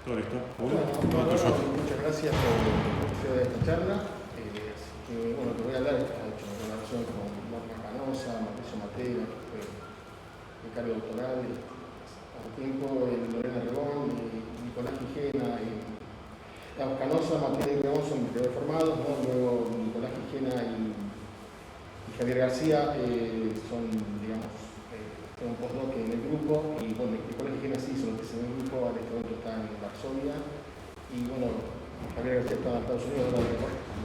¿Todo listo? Muchas gracias por la introducción de esta charla. Así que, bueno, te voy a hablar, he hecho una colaboración con Marta Canosa, Mauricio Mateo, becario doctoral, hace tiempo, Lorena Rebón, Nicolás Gijena, Canosa, Mateo y Rebón son mis formados, ¿no? Luego Nicolás Gijena y Javier García son, digamos, un postdoc en el grupo, y bueno, Nicolás Gijena sí hizo lo que es en el grupo, en este momento está en Varsovia, y bueno, Javier García está en Estados Unidos, ahora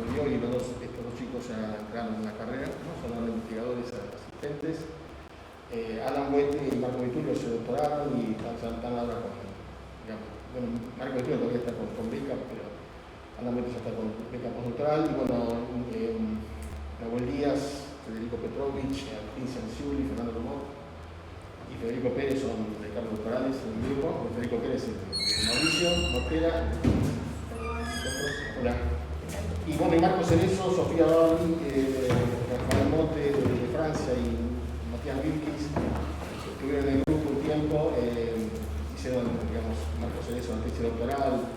volvió, y estos dos chicos ya entraron en la carrera, ¿no? Son ahora investigadores asistentes. Alan Buete y Marco Vitulio se doctoraron y están ahora con, digamos, bueno, Marco Vitulio todavía está con beca, pero Alan Buete ya está con beca postdoctoral, y bueno, Nahuel Díaz, Federico Petrovich, Cristian Ciuli, Fernando Romón y Federico Pérez son de Carlos Doctorales en el grupo. Federico Pérez es de Mauricio Mortera. Hola. Y bueno, y Marco Cerezo, Sofía Barli, Rafael Mote de Francia y Matías Vilkis, que estuvieron en el grupo un tiempo, hicieron, digamos, Marco Cerezo una tesis doctoral,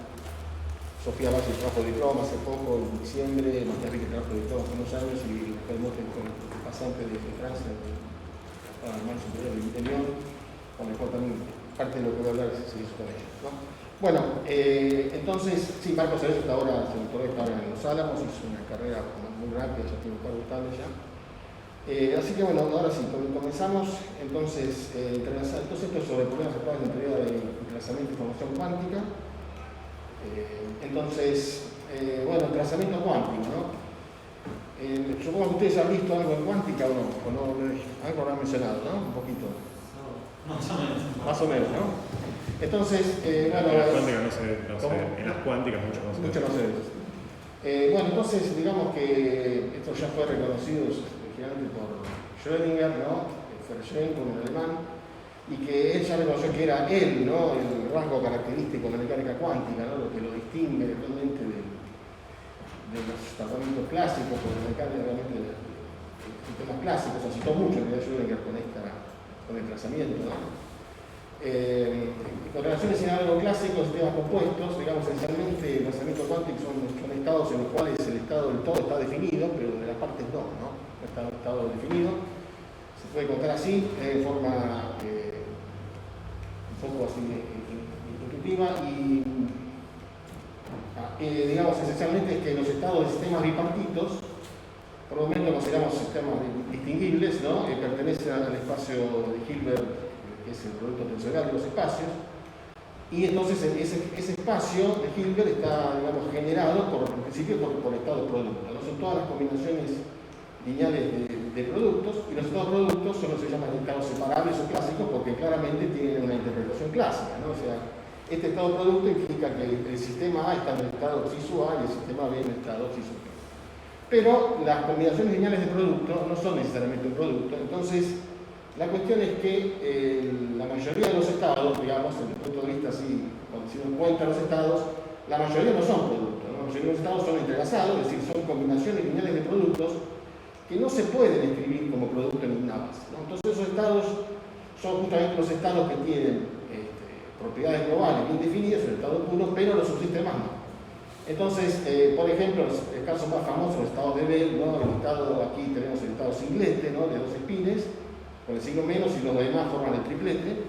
Sofía Barli trabajo de diploma hace poco, en diciembre, Matías Vilkis trabajo de diploma hace unos años, y Rafael Mote con el pasante de Francia, para el hermano superior del interior, con el cual también parte de lo que voy a hablar se hizo con ellos, ¿no? Bueno, entonces, sí, Marcos Cerezo está ahora, se doctoró, está ahora en Los Álamos, hizo una carrera muy rápida, ya tiene un cargo estable ya. Así que bueno, ahora sí, comenzamos. Entonces, esto es sobre problemas actuales de teoría de entrelazamiento de información cuántica. Bueno, entrelazamiento cuántico, ¿no? Supongo que ustedes han visto algo en cuántica o no, algo lo han mencionado, ¿no? Un poquito. No, más o menos. Más o menos, ¿no? Entonces, bueno... En las cuánticas no se ve, en las cuánticas mucho no se ve. Mucho no se ve. Bueno, entonces, digamos que esto ya fue reconocido originalmente por Schrödinger, ¿no? Schrödinger, un alemán, y que él ya reconoció que era él, ¿no? El rasgo característico de la mecánica cuántica, ¿no? Lo que lo distingue realmente de los tratamientos clásicos, porque la mecánica realmente de sistemas clásicos, se citó mucho en realidad Schrödinger con el trazamiento, ¿no? Con relaciones sin algo clásico, sistemas compuestos, digamos, esencialmente el trazamiento cuántico son estados en los cuales el estado del todo está definido, pero de las partes no está en estado definido. Se puede contar así, de forma un poco así intuitiva, y digamos, esencialmente es que los estados de sistemas bipartitos, por el momento consideramos sistemas distinguibles, ¿no? Pertenecen al espacio de Hilbert, que es el producto tensorial de los espacios, y entonces ese espacio de Hilbert está, digamos, generado en principio por estados productos, ¿no? Son todas las combinaciones lineales de productos, y los estados productos son los que se llaman estados separables o clásicos, porque claramente tienen una interpretación clásica, ¿no? O sea, este estado producto implica que el sistema A está en el estado cis A y el sistema B en el estado cis B. Pero las combinaciones lineales de productos no son necesariamente un producto, entonces la cuestión es que la mayoría de los estados, digamos, desde el punto de vista así, cuando se cuenta los estados, la mayoría no son productos, ¿no? La mayoría de los estados son entrelazados, es decir, son combinaciones lineales de productos que no se pueden escribir como producto en ninguna base, ¿no? Entonces esos estados son justamente los estados que tienen propiedades globales bien definidas, el estado puro, pero los subsistemas no. Entonces, por ejemplo, el caso más famoso, el estado de Bell, ¿no? El estado, aquí tenemos el estado singlete, ¿no? De dos espines, con el signo menos, y los demás forman el triplete.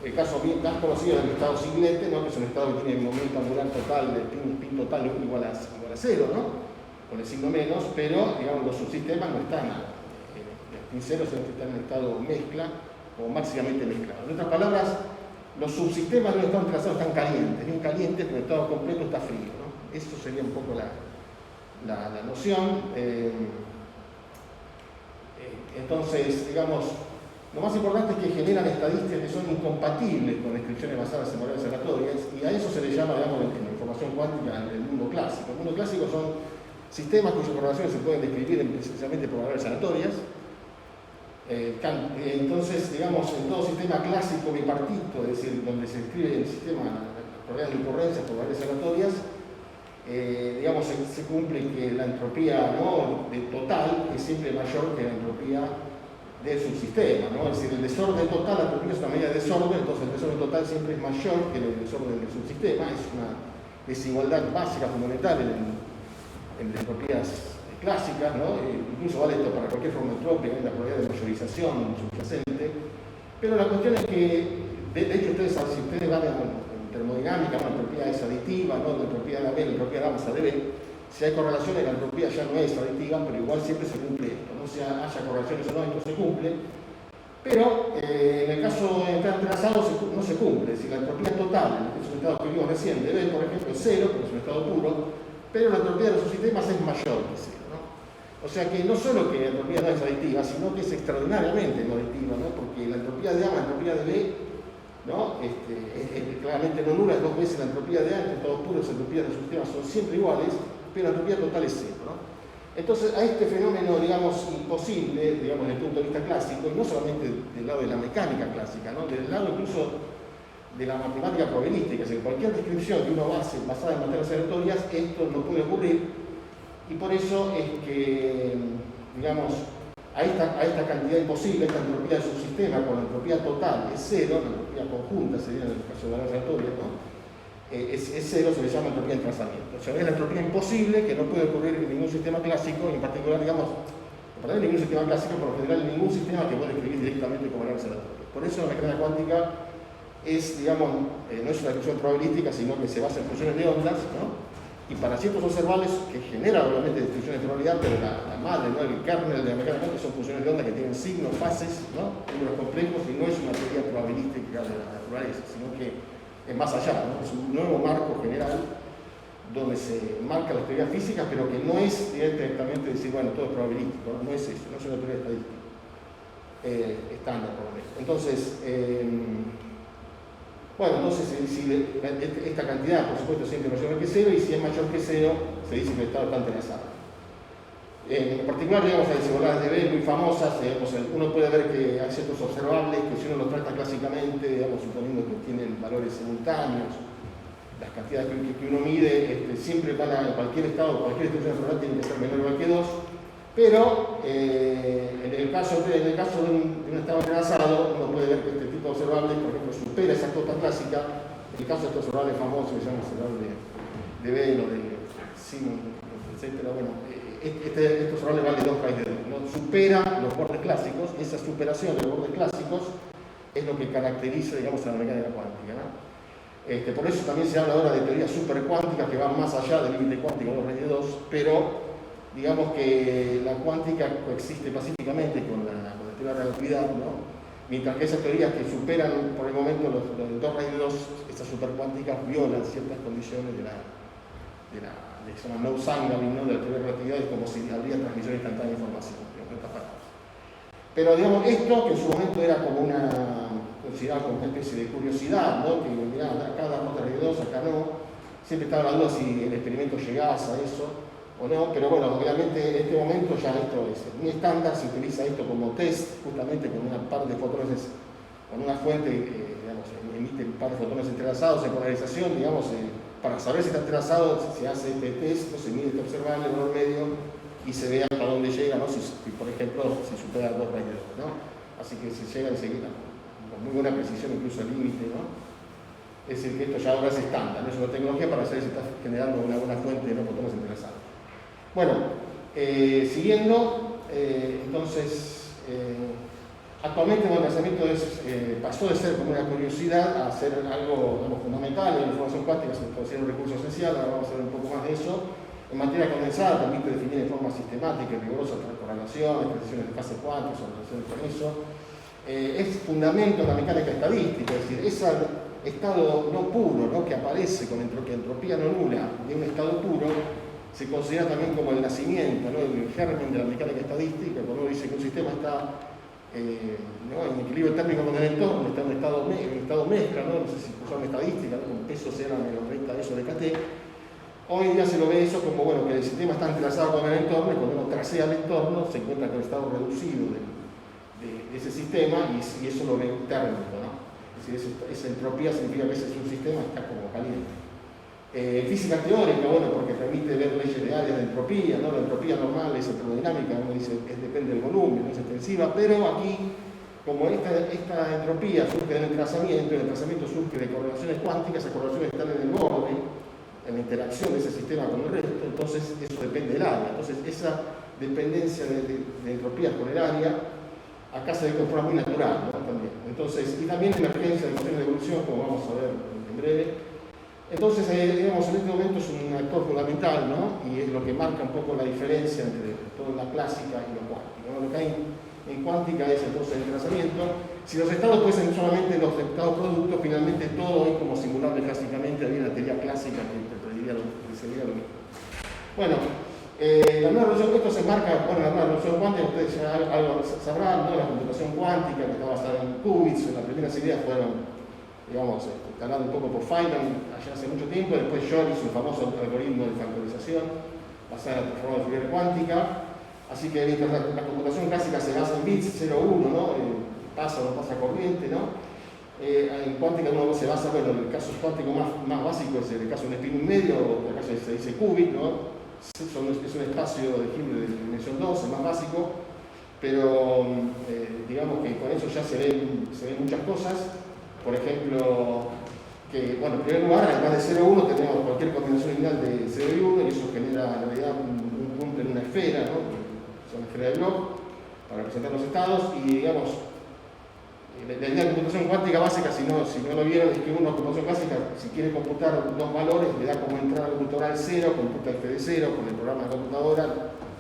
El caso más conocido es el estado singlete, ¿no? Que es un estado que tiene momento angular total, de spin total igual a 0, ¿no? Con el signo menos, pero digamos, los subsistemas no están en spin 0, sino que están en estado mezcla o máximamente mezclado. En otras palabras, los subsistemas de un estado entrelazado están calientes, bien calientes, pero el estado completo está frío, ¿no? Eso sería un poco la noción. Entonces, digamos, lo más importante es que generan estadísticas que son incompatibles con descripciones basadas en modalidades aleatorias, y a eso se le llama, digamos, en la información cuántica, el mundo clásico. El mundo clásico son sistemas cuyas programaciones se pueden describir especialmente por variables aleatorias. Entonces, digamos, en todo sistema clásico bipartito, es decir, donde se escribe el sistema, las probabilidades de ocurrencia por variables aleatorias, digamos, se cumple que la entropía, ¿no? de total es siempre mayor que la entropía del subsistema, ¿no? Es decir, el desorden total, la entropía es una medida de desorden, entonces el desorden total siempre es mayor que el desorden del subsistema, es una desigualdad básica, fundamental en entropías clásicas, ¿no? Incluso vale esto para cualquier forma entrópica, la probabilidad de mayorización subyacente, pero la cuestión es que, de hecho, si ustedes van a termodinámica, la entropía es aditiva, ¿no? La entropía de A B, la entropía de A más A de B, si hay correlaciones, la entropía ya no es aditiva, pero igual siempre se cumple esto, no sea haya correlaciones o no, esto se cumple, pero en el caso de estar entrelazado no se cumple. Si la entropía total, que es un estado que vimos recién, de B, por ejemplo, es cero, porque es un estado puro, pero la entropía de los subsistemas es mayor que cero, ¿no? O sea que no solo que la entropía no es aditiva, sino que es extraordinariamente no aditiva, ¿no? Porque la entropía de A, la entropía de B, ¿no? Es claramente no nula, es dos veces la entropía de A, entre estados puros, la entropía de los subsistemas son siempre iguales, pero la entropía total es cero, ¿no? Entonces, a este fenómeno, digamos, imposible, digamos, desde el punto de vista clásico, y no solamente del lado de la mecánica clásica, ¿no? Del lado incluso de la matemática probabilística, es decir, cualquier descripción que uno hace basada en materias aleatorias, esto no puede ocurrir, y por eso es que, digamos, a esta cantidad imposible, esta entropía del subsistema, con la entropía total es cero, la entropía conjunta sería en el caso de las aleatorias, ¿no? Es cero, se le llama entropía de trazamiento. O sea, es la entropía imposible que no puede ocurrir en ningún sistema clásico, y en particular, digamos, en ningún sistema clásico, por lo general, en ningún sistema que pueda escribir directamente como variables aleatorias. Por eso la mecánica cuántica es, digamos, no es una descripción probabilística, sino que se basa en funciones de ondas, ¿no? Y para ciertos observables que generan obviamente descripciones de probabilidad, pero la madre, ¿no? El kernel de la mecánica cuántica son funciones de onda que tienen signos, fases, ¿no? Números complejos, y no es una teoría probabilística de la naturaleza, sino que es más allá, ¿no? Es un nuevo marco general donde se marca la teoría física, pero que no es directamente decir, bueno, todo es probabilístico, no es eso, no es una teoría estadística estándar, por lo menos. Entonces, bueno, entonces esta cantidad, por supuesto, siempre es mayor que cero, y si es mayor que cero, se dice que el estado está entrelazado. En particular, digamos, las desigualdades de B muy famosas, uno puede ver que hay ciertos observables que si uno los trata clásicamente, digamos, suponiendo que tienen valores simultáneos, las cantidades que uno mide siempre van a cualquier estado, cualquier distribución observable tiene que ser menor o igual que 2, pero en el caso de un estado entrelazado, uno puede ver que este tipo de observables, por ejemplo, supera esa cota clásica. En el caso de estos observables famosos, que se llama observable de Bell o de Simon, etc., bueno, estos observables vale 2 raíz de 2, ¿no? Supera los bordes clásicos. Esa superación de los bordes clásicos es lo que caracteriza, digamos, a la mecánica cuántica, ¿no? Por eso también se habla ahora de teorías supercuánticas que van más allá del límite cuántico 2 raíz de 2, pero digamos que la cuántica coexiste pacíficamente con la teoría de la relatividad, ¿no? Mientras que esas teorías que superan por el momento los 2 raíz de 2, estas supercuánticas violan ciertas condiciones de que se llama no-sangling, ¿no? De la teoría de la relatividad, es como si habría transmisión instantánea de información, en otras palabras. Pero digamos, esto que en su momento era como considerado como una especie de curiosidad, ¿no? Que mirá, acá da 2 raíz de 2, acá no. Siempre estaba la duda si el experimento llegase a eso o no, pero bueno, obviamente en este momento ya esto es muy estándar, se utiliza esto como test, justamente con una par de fotones, con una fuente que digamos, emite un par de fotones entrelazados en polarización, digamos, para saber si está entrelazado se hace este test, se mide este observable, el valor medio, y se ve hasta dónde llega, ¿no? Si por ejemplo, si supera 2 raíz de 2, ¿no? Así que se llega enseguida, con muy buena precisión, incluso al límite, ¿no? Es decir, que esto ya ahora es estándar, ¿no? Es una tecnología para saber si está generando una buena fuente de no fotones entrelazados. Bueno, siguiendo, entonces, actualmente el lanzamiento pasó de ser como una curiosidad a ser algo fundamental. En la información cuántica se considera un recurso esencial. Ahora vamos a ver un poco más de eso. En materia condensada permite definir de forma sistemática y rigurosa correlaciones, precisiones de fase cuántica, relaciones con eso. Es fundamento de la mecánica estadística, es decir, ese estado no puro, ¿no? Que aparece con entropía no nula de un estado puro, se considera también como el nacimiento, ¿no? El germen de la mecánica estadística. Cuando uno dice que un sistema está ¿no? en equilibrio térmico con el entorno, está en un estado mezcla, ¿no? No sé si usaron estadística, ¿no? Con pesos eran menos 30 de eso de KT. Hoy día se lo ve eso como, bueno, que el sistema está entrelazado con el entorno, y cuando uno tracea el entorno se encuentra con el estado reducido de ese sistema, y eso lo ve térmico, ¿no? Es decir, esa entropía significa que ese subsistema está como caliente. Física teórica, bueno, porque permite ver leyes de áreas de entropía, ¿no? La entropía normal es termodinámica, uno dice que depende del volumen, no es extensiva, pero aquí, como esta entropía surge del entrelazamiento, y el entrelazamiento surge de correlaciones cuánticas, esas correlaciones están en el borde, en la interacción de ese sistema con el resto, entonces eso depende del área. Entonces esa dependencia de entropías con el área, acá se ve de forma muy natural, ¿no? También. Entonces, y también emergencia de cuestiones de evolución, como vamos a ver en breve. Entonces, digamos, en este momento es un actor fundamental, ¿no? Y es lo que marca un poco la diferencia entre toda la clásica y lo cuántico, ¿no? Lo que hay en cuántica es entonces el entrelazamiento. Si los estados fuesen solamente los estados productos, finalmente todo es como simulable clásicamente, había una teoría clásica que sería lo mismo. Bueno, la nueva revolución, esto se marca, bueno, la nueva revolución cuántica, ustedes ya algo sabrán, ¿no? La computación cuántica que está basada en qubits, las primeras ideas fueron, digamos, instaladas un poco por Feynman allá hace mucho tiempo, después Shor hizo un famoso algoritmo de factorización basado en la transformación de Fourier cuántica, así que la computación clásica se basa en bits 0, 1, ¿no? Pasa o no pasa corriente, ¿no? En cuántica uno se basa, bueno, en el caso cuántico más básico es el caso de un espín medio, o en el caso se dice qubit, ¿no? Es un espacio de Hilbert de dimensión 2, el más básico, pero digamos que con eso ya se ven muchas cosas. Por ejemplo, que, bueno, en primer lugar, además de 0, 1, tenemos cualquier combinación lineal de 0 y 1, y eso genera en realidad un punto en una esfera, ¿no? Es una esfera de Bloch, para representar los estados, y digamos, la idea de computación cuántica básica, si no lo vieron, es que una computación clásica, si quiere computar dos valores, le da como entrada al computador al 0, computa f de 0 con el programa de computadora,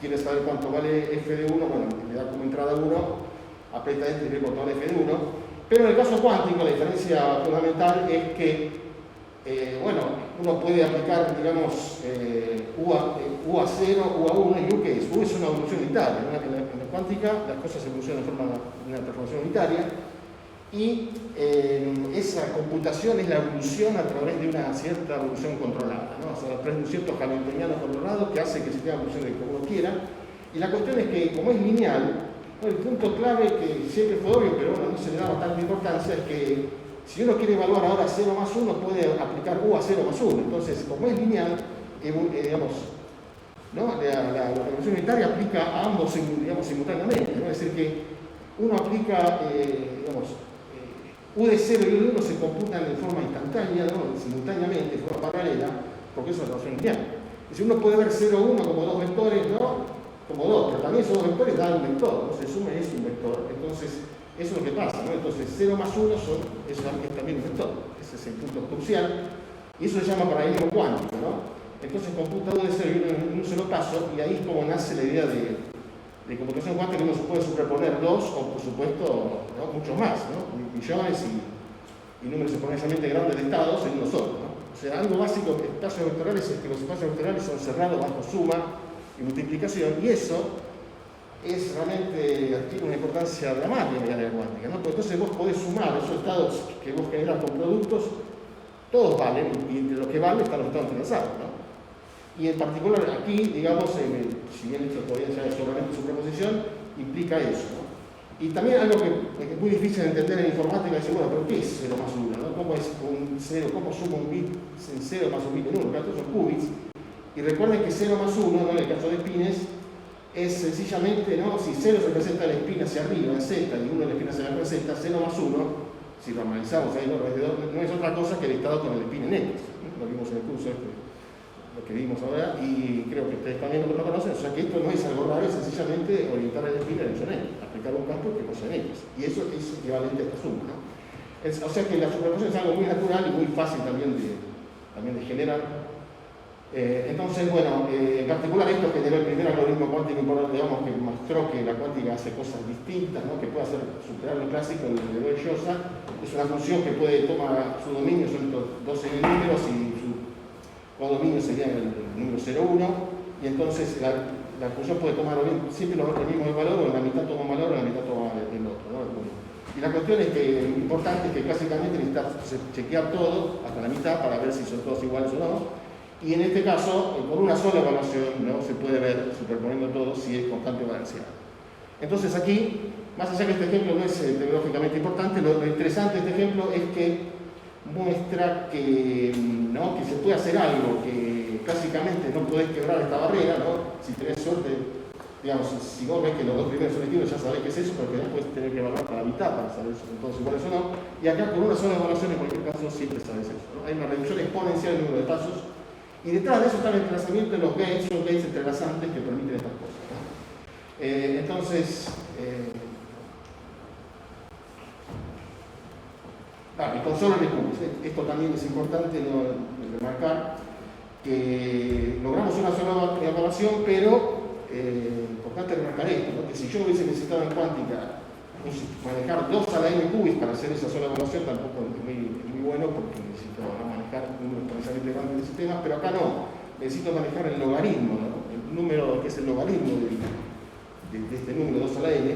quiere saber cuánto vale f de 1, bueno, le da como entrada 1, aprieta este y ve cuánto vale f de 1. Pero en el caso cuántico, la diferencia fundamental es que, bueno, uno puede aplicar, digamos, U a 0, U a 1, y U que es. U es una evolución unitaria, ¿no? En la cuántica las cosas evolucionan de forma de una transformación unitaria, y esa computación es la evolución a través de una cierta evolución controlada, ¿no? O sea, a través de un cierto hamiltoniano controlado que hace que se tenga evolución de como uno quiera. Y la cuestión es que, como es lineal, el punto clave que siempre fue obvio, pero bueno, no se le da tanta importancia, es que si uno quiere evaluar ahora 0 más 1, puede aplicar U a 0 más 1. Entonces, como es lineal, digamos, ¿no? La evolución unitaria aplica a ambos, digamos, simultáneamente, ¿no? Es decir, que uno aplica, digamos, U de 0 y U de 1 se computan de forma instantánea, ¿no? Simultáneamente, de forma paralela, porque es una relación lineal. Es decir, uno puede ver 0 y 1 como dos vectores, ¿no? Como dos, pero también esos dos vectores dan un vector, ¿no? Se suma y es un vector. Entonces, eso es lo que pasa, ¿no? Entonces, 0 más 1 es también un vector. Ese es el punto crucial. Y eso se llama paralelismo cuántico, ¿no? Entonces, computa U de 0 y 1 en un solo paso, y ahí es como nace la idea de computación cuántica, que uno se puede superponer dos, o por supuesto, ¿no? Muchos más, ¿no? Millones y números exponencialmente grandes de estados en uno solo, ¿no? O sea, algo básico en espacios vectoriales es que los espacios vectoriales son cerrados bajo suma y multiplicación, y eso es realmente, tiene una importancia dramática en mecánica cuántica, ¿no? Porque entonces vos podés sumar esos estados que vos generás con productos, todos valen, y entre los que valen están los estados entrelazados, ¿no? Y en particular aquí, digamos, si bien esto podría ser solamente superposición, implica eso, ¿no? Y también algo que es muy difícil de entender en informática, es, bueno, pero ¿qué es 0 más 1? ¿No? ¿Cómo es un 0? ¿Cómo suma un bit en 0 más un bit en 1? Claro, estos son qubits. Y recuerden que 0 más 1, ¿no? En el caso de espines, es sencillamente, ¿no? Si 0 representa la espina hacia arriba, en Z, y 1 la espina hacia la Z, 0 más 1, si lo analizamos ahí, no es otra cosa que el estado con el espín en X. Lo vimos en el curso lo que vimos ahora, y creo que ustedes también lo conocen. O sea que esto no es algo raro, es sencillamente orientar el espín en dirección X, aplicar un campo que pasa en X. Y eso es equivalente a esta suma, ¿no? O sea que la superposición es algo muy natural y muy fácil también de generar. Entonces, bueno, en particular esto generó el primer algoritmo cuántico, digamos, que mostró que la cuántica hace cosas distintas, ¿no? Que puede hacer superar lo clásico, el de Loewe-Jozsa. Es una función que puede tomar su dominio, son estos 12 números, y su codominio sería el número 0, 1, y entonces la función puede tomar siempre el mismo valor, o en la mitad toma un valor, o en la mitad toma el otro, ¿no? Y la cuestión es que lo importante es que clásicamente necesitas chequear todo hasta la mitad para ver si son todos iguales o no. Y en este caso, con una sola evaluación, ¿no? Se puede ver, superponiendo todo, si es constante o balanceado. Entonces aquí, más allá que este ejemplo no es tecnológicamente importante, lo interesante de este ejemplo es que muestra que, ¿no?, que se puede hacer algo, que clásicamente no podés quebrar esta barrera, ¿no? Si tenés suerte, digamos, si vos ves que los dos primeros son estilos, ya sabés qué es eso, pero que después tenés que evaluar para la mitad para saber si son todos iguales o no. Y acá con una sola evaluación, en cualquier caso, siempre sabes eso, ¿no? Hay una reducción exponencial del número de pasos, y detrás de eso está el entrelazamiento de los gates entrelazantes que permiten estas cosas, ¿no? Entonces, y con solo recursos. Esto también es importante remarcar que logramos una sola evaluación, pero importante remarcar esto, ¿no?, que si yo hubiese necesitado en cuántica manejar 2 a la n qubits para hacer esa sola evaluación, tampoco es muy bueno, porque necesito manejar un número exponencialmente grande de sistemas, pero acá no, necesito manejar el logaritmo, ¿no?, el número que es el logaritmo de este número 2 a la n.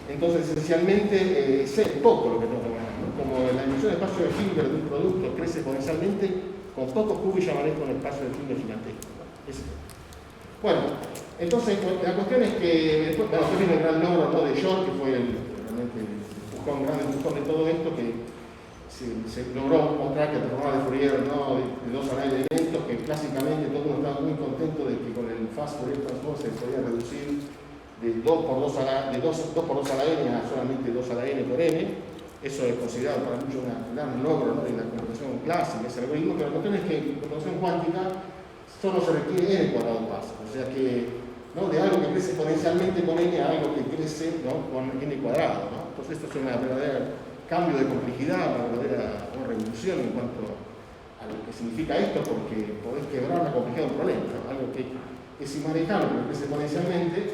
Entonces, esencialmente, sé poco lo que tengo que manejar, ¿no? Como la dimensión de espacio de Hilbert de un producto crece exponencialmente, con pocos qubits ya manejo un espacio de Hilbert gigantesco, ¿no? Bueno, entonces la cuestión es que después viene el gran logro, ¿no?, de Shor, que fue realmente el gran empujón de todo esto, que se logró mostrar que la transformada de Fourier, ¿no?, de 2 a la n elementos, que clásicamente todo el mundo estaba muy contento de que con el fast Fourier transform se podía reducir de 2 por 2 a la n a solamente 2 a la n por n. Eso es considerado para muchos un gran logro, ¿no?, de la computación clásica, ese algoritmo, pero la cuestión es que en computación cuántica solo se requiere n cuadrado pasos, o sea que, ¿no?, de algo que crece exponencialmente con n a algo que crece, ¿no?, con n cuadrado, ¿no? Entonces esto es un verdadero cambio de complejidad, una verdadera revolución en cuanto a lo que significa esto, porque podés quebrar la complejidad de un problema, ¿no? Algo que es inmanejable, pero crece exponencialmente,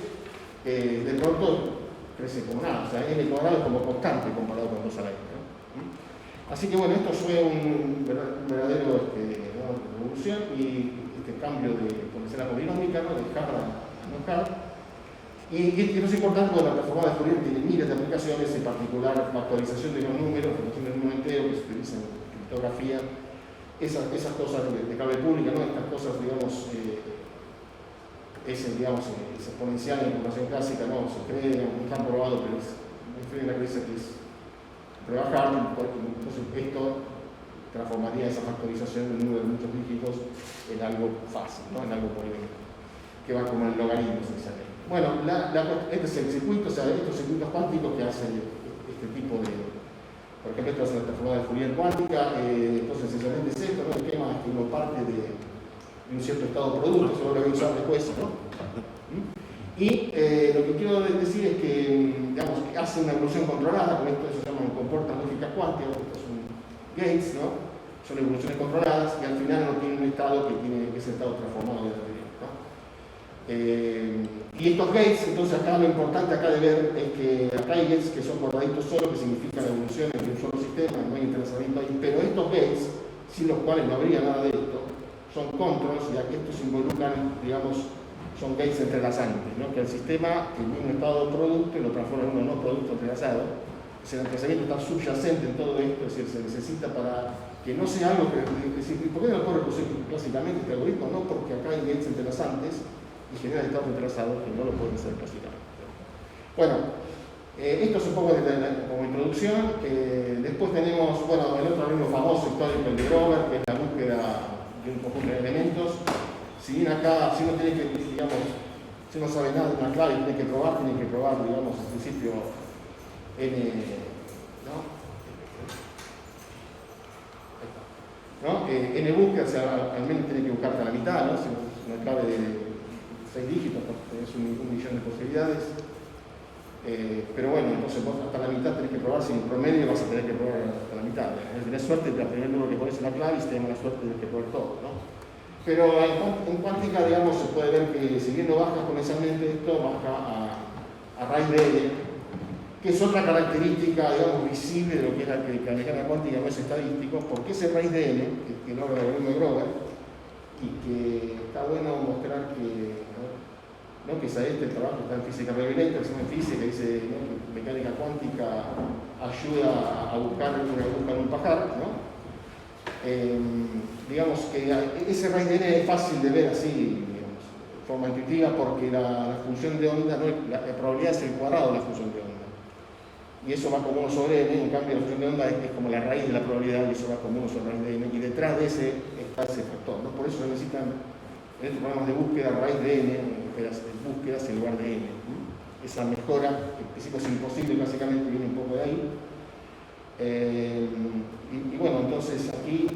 de pronto crece como nada, o sea, n cuadrado es como constante comparado con 2 a la n, ¿no? Así que bueno, esto fue un verdadero ¿no?, revolución, y este cambio de exponencial polinómica, ¿no?, de hard a no hard. Y esto es importante porque la transformada de Fourier tiene miles de aplicaciones, en particular factorización de los números, factorización del número entero que se utiliza en criptografía, esas cosas de clave pública, ¿no?, estas cosas, digamos, digamos, es exponencial en la computación clásica, no se cree, no está probado, pero es la creencia que es rebajar, entonces esto transformaría esa factorización del número de muchos dígitos en algo fácil, ¿no?, en algo polinómico, que va como el logaritmo esencialmente. Bueno, este es el circuito, o sea, estos circuitos cuánticos que hacen este tipo de, por ejemplo, esto es la transformada de Fourier cuántica, entonces esencialmente es esto, ¿no?, el esquema es que uno parte de un cierto estado producto, eso lo voy a usar después, ¿no? Y lo que quiero decir es que, digamos, hace una evolución controlada, con esto se llaman comportas lógicas cuánticas, estos son gates, ¿no? Son evoluciones controladas y al final no tiene un estado que es el estado transformado de la teoría, ¿no? Y estos gates, entonces acá lo importante acá de ver es que acá hay gates que son cuadraditos solo, que significan evoluciones de un solo sistema, no hay entrelazamiento ahí, pero estos gates, sin los cuales no habría nada de esto, son controls, ya que estos involucran, digamos, son gates entrelazantes, ¿no?, que el sistema, el mismo estado de producto, lo transforma en un no producto entrelazado. El entrelazamiento está subyacente en todo esto, es decir, se necesita para que no sea algo que... Es decir, ¿por qué no lo puedo reproducir clásicamente este algoritmo? No, porque acá hay gates entrelazantes y generan estados entrelazados que no lo pueden hacer clásicamente. Bueno, esto es un poco como introducción. Después tenemos, bueno, el otro algoritmo famoso histórico, el de Grover, que es la búsqueda de un conjunto de elementos. Si bien acá, si uno tiene que, digamos, si uno sabe nada de una clave y tiene que probar, digamos, al principio n, ¿no? N búsqueda, o sea, al menos tiene que buscarte a la mitad, ¿no? Si una clave de 6 dígitos, tenés un millón de posibilidades. Pero bueno, entonces vos hasta la mitad tenés que probar, si en promedio vas a tener que probar hasta la mitad. Tenés suerte de que al primer número que pones en la clave y si tenés mala suerte tenés que probar todo, ¿no? Pero en cuántica, digamos, se puede ver que si bien no baja exponencialmente esto, baja a raíz de n, que es otra característica, digamos, visible de lo que es la mecánica cuántica, no es estadístico, porque ese raíz de n, que logra el algoritmo de Grover, y que está bueno mostrar que, ¿no?, que este trabajo está en física reviolenta, el en física, dice, ¿no?, que mecánica cuántica ayuda a buscar una aguja en un pajar, ¿no? Digamos que ese raíz de n es fácil de ver así, digamos, de forma intuitiva, porque la función de onda, no es, la probabilidad es el cuadrado de la función de onda. y eso va como 1 sobre n. En cambio, la función de onda es como la raíz de la probabilidad, y eso va como 1 sobre raíz de n, y detrás de ese está ese factor, ¿no? Por eso se necesitan en estos programas de búsqueda raíz de n, búsquedas en lugar de n. Esa mejora, que en principio es imposible, básicamente viene un poco de ahí. Y bueno, entonces aquí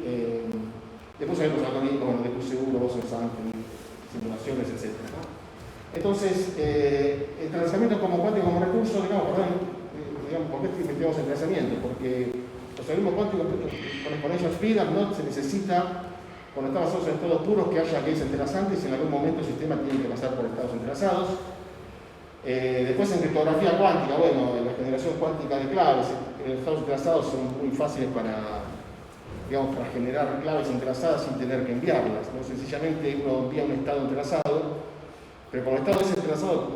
después hay otros algoritmos, bueno, de seguro, Bose-Einstein, simulaciones, etc., ¿no? Entonces, el trazamiento como cuántico como recurso, digamos, ¿por qué investigamos el trazamiento? Porque los algoritmos cuánticos con exponencial speed no se necesita, cuando está basado en estados puros, que haya gates entrelazantes, y en algún momento el sistema tiene que pasar por estados entrelazados. Después en criptografía cuántica, bueno, en la generación cuántica de claves, los estados entrelazados son muy fáciles para generar claves entrelazadas sin tener que enviarlas, ¿no? Sencillamente uno envía un estado entrelazado, pero como el estado es entrelazado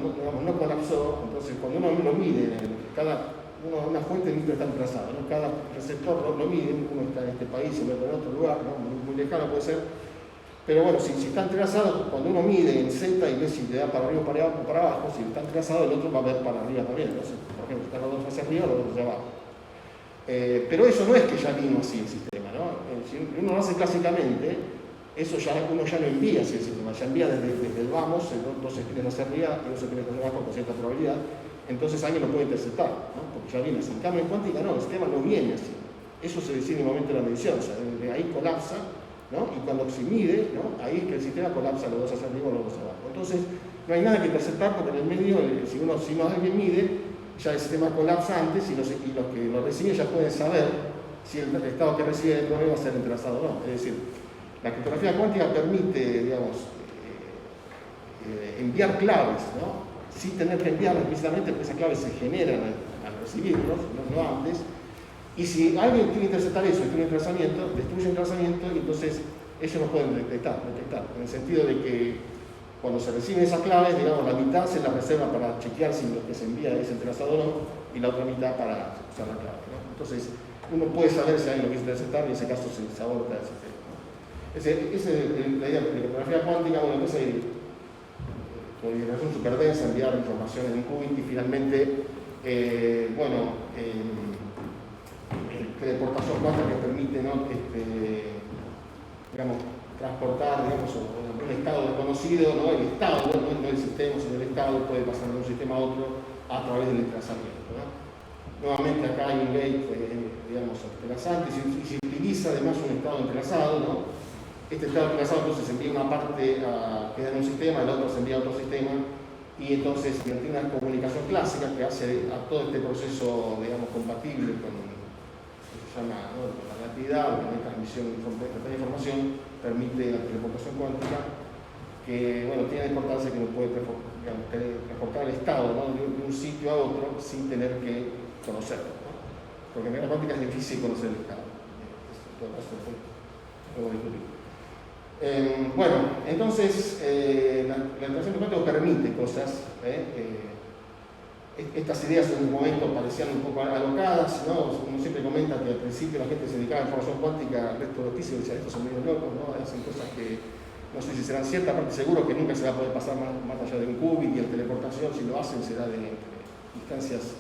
no colapsó, entonces cuando uno lo mide, una fuente de está entrelazada, ¿no? Cada receptor lo mide, uno está en este país, el otro en otro lugar, ¿no? Muy lejano puede ser, pero bueno, si está entrelazado, cuando uno mide en Z y ve si le da para arriba o para abajo, si está entrelazado el otro va a ver para arriba también, entonces, por ejemplo, están los dos hacia arriba, los dos hacia abajo. Pero eso no es que ya vino así el sistema, ¿no? Si uno lo hace clásicamente, eso uno ya no envía así el sistema, ya envía desde el vamos, dos esquinas hacia arriba y dos esquinas hacia abajo con cierta probabilidad, entonces alguien lo puede interceptar, ¿no? Porque ya viene así. En cambio, en cuántica no, el sistema no viene así. Eso se decide en el momento de la medición, o sea, de ahí colapsa, ¿no? Y cuando se mide, ¿no? Ahí es que el sistema colapsa los dos hacia arriba o los dos abajo. Entonces, no hay nada que interceptar porque en el medio, si no alguien mide, ya el sistema colapsa antes y los que lo reciben ya pueden saber si el estado que recibe el problema va a ser entrelazado o no. Es decir, la criptografía cuántica permite, digamos, enviar claves, ¿no? Sin tener que enviarlas precisamente porque esas claves se generan al recibirlos, no antes. Y si alguien quiere interceptar eso, tiene un trazamiento, destruye un trazamiento y entonces ellos no pueden detectar, en el sentido de que cuando se reciben esas claves, digamos, la mitad se la reserva para chequear si lo que se envía es entrelazado o no, y la otra mitad para usar la clave, ¿no? Entonces, uno puede saber si alguien lo quiere interceptar y en ese caso se aborta el sistema, ¿no? Esa es la idea de la criptografía cuántica. Bueno, entonces con integración superdensa, enviar información en un qubit y finalmente, teleportación cuántica que permite, ¿no? Transportar, un estado desconocido, ¿no? El estado, no el sistema, sino el estado puede pasar de un sistema a otro a través del entrelazamiento, ¿no? Nuevamente acá hay un gate, entrelazante, y se utiliza además un estado entrelazado, ¿no? Este estado entrelazado entonces envía una parte a quedar en un sistema, el otro se envía a otro sistema, y entonces tiene una comunicación clásica que hace a todo este proceso, compatible con lo que se llama, ¿no? La relatividad, la transmisión de información, permite la teleportación cuántica, que tiene importancia que uno puede transportar el estado, ¿no? de un sitio a otro sin tener que conocerlo, ¿no? Porque en la cuántica es difícil conocer el estado. En todo caso, luego discutir. Entonces, la interacción cuántica permite cosas. Estas ideas en un momento parecían un poco alocadas, ¿no? Uno siempre comenta que al principio la gente se dedicaba a información cuántica, el resto de los pisos decía, estos son medio locos, ¿no? Hacen cosas que no sé si serán ciertas, aparte seguro que nunca se va a poder pasar más allá de un qubit, y en teleportación, si lo hacen, será de distancias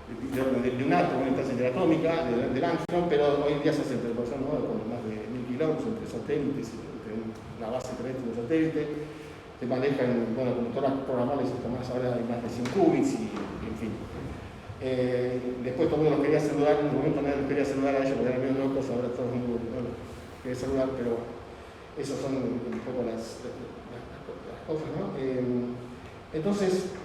de un átomo, una distancia interatómica, del Armstrong, pero hoy en día se hace teleportación, ¿no? Con más de 1000 kilómetros entre satélites, entre una base terrestre y un satélite. Se manejan, computadoras programables, ahora hay más de 100 qubits y en fin. Después todo el mundo los quería saludar, en un momento nadie los quería saludar a ellos porque eran medio locos, ahora todo el mundo quiere saludar, pero esas son un poco las cosas, ¿no? Entonces,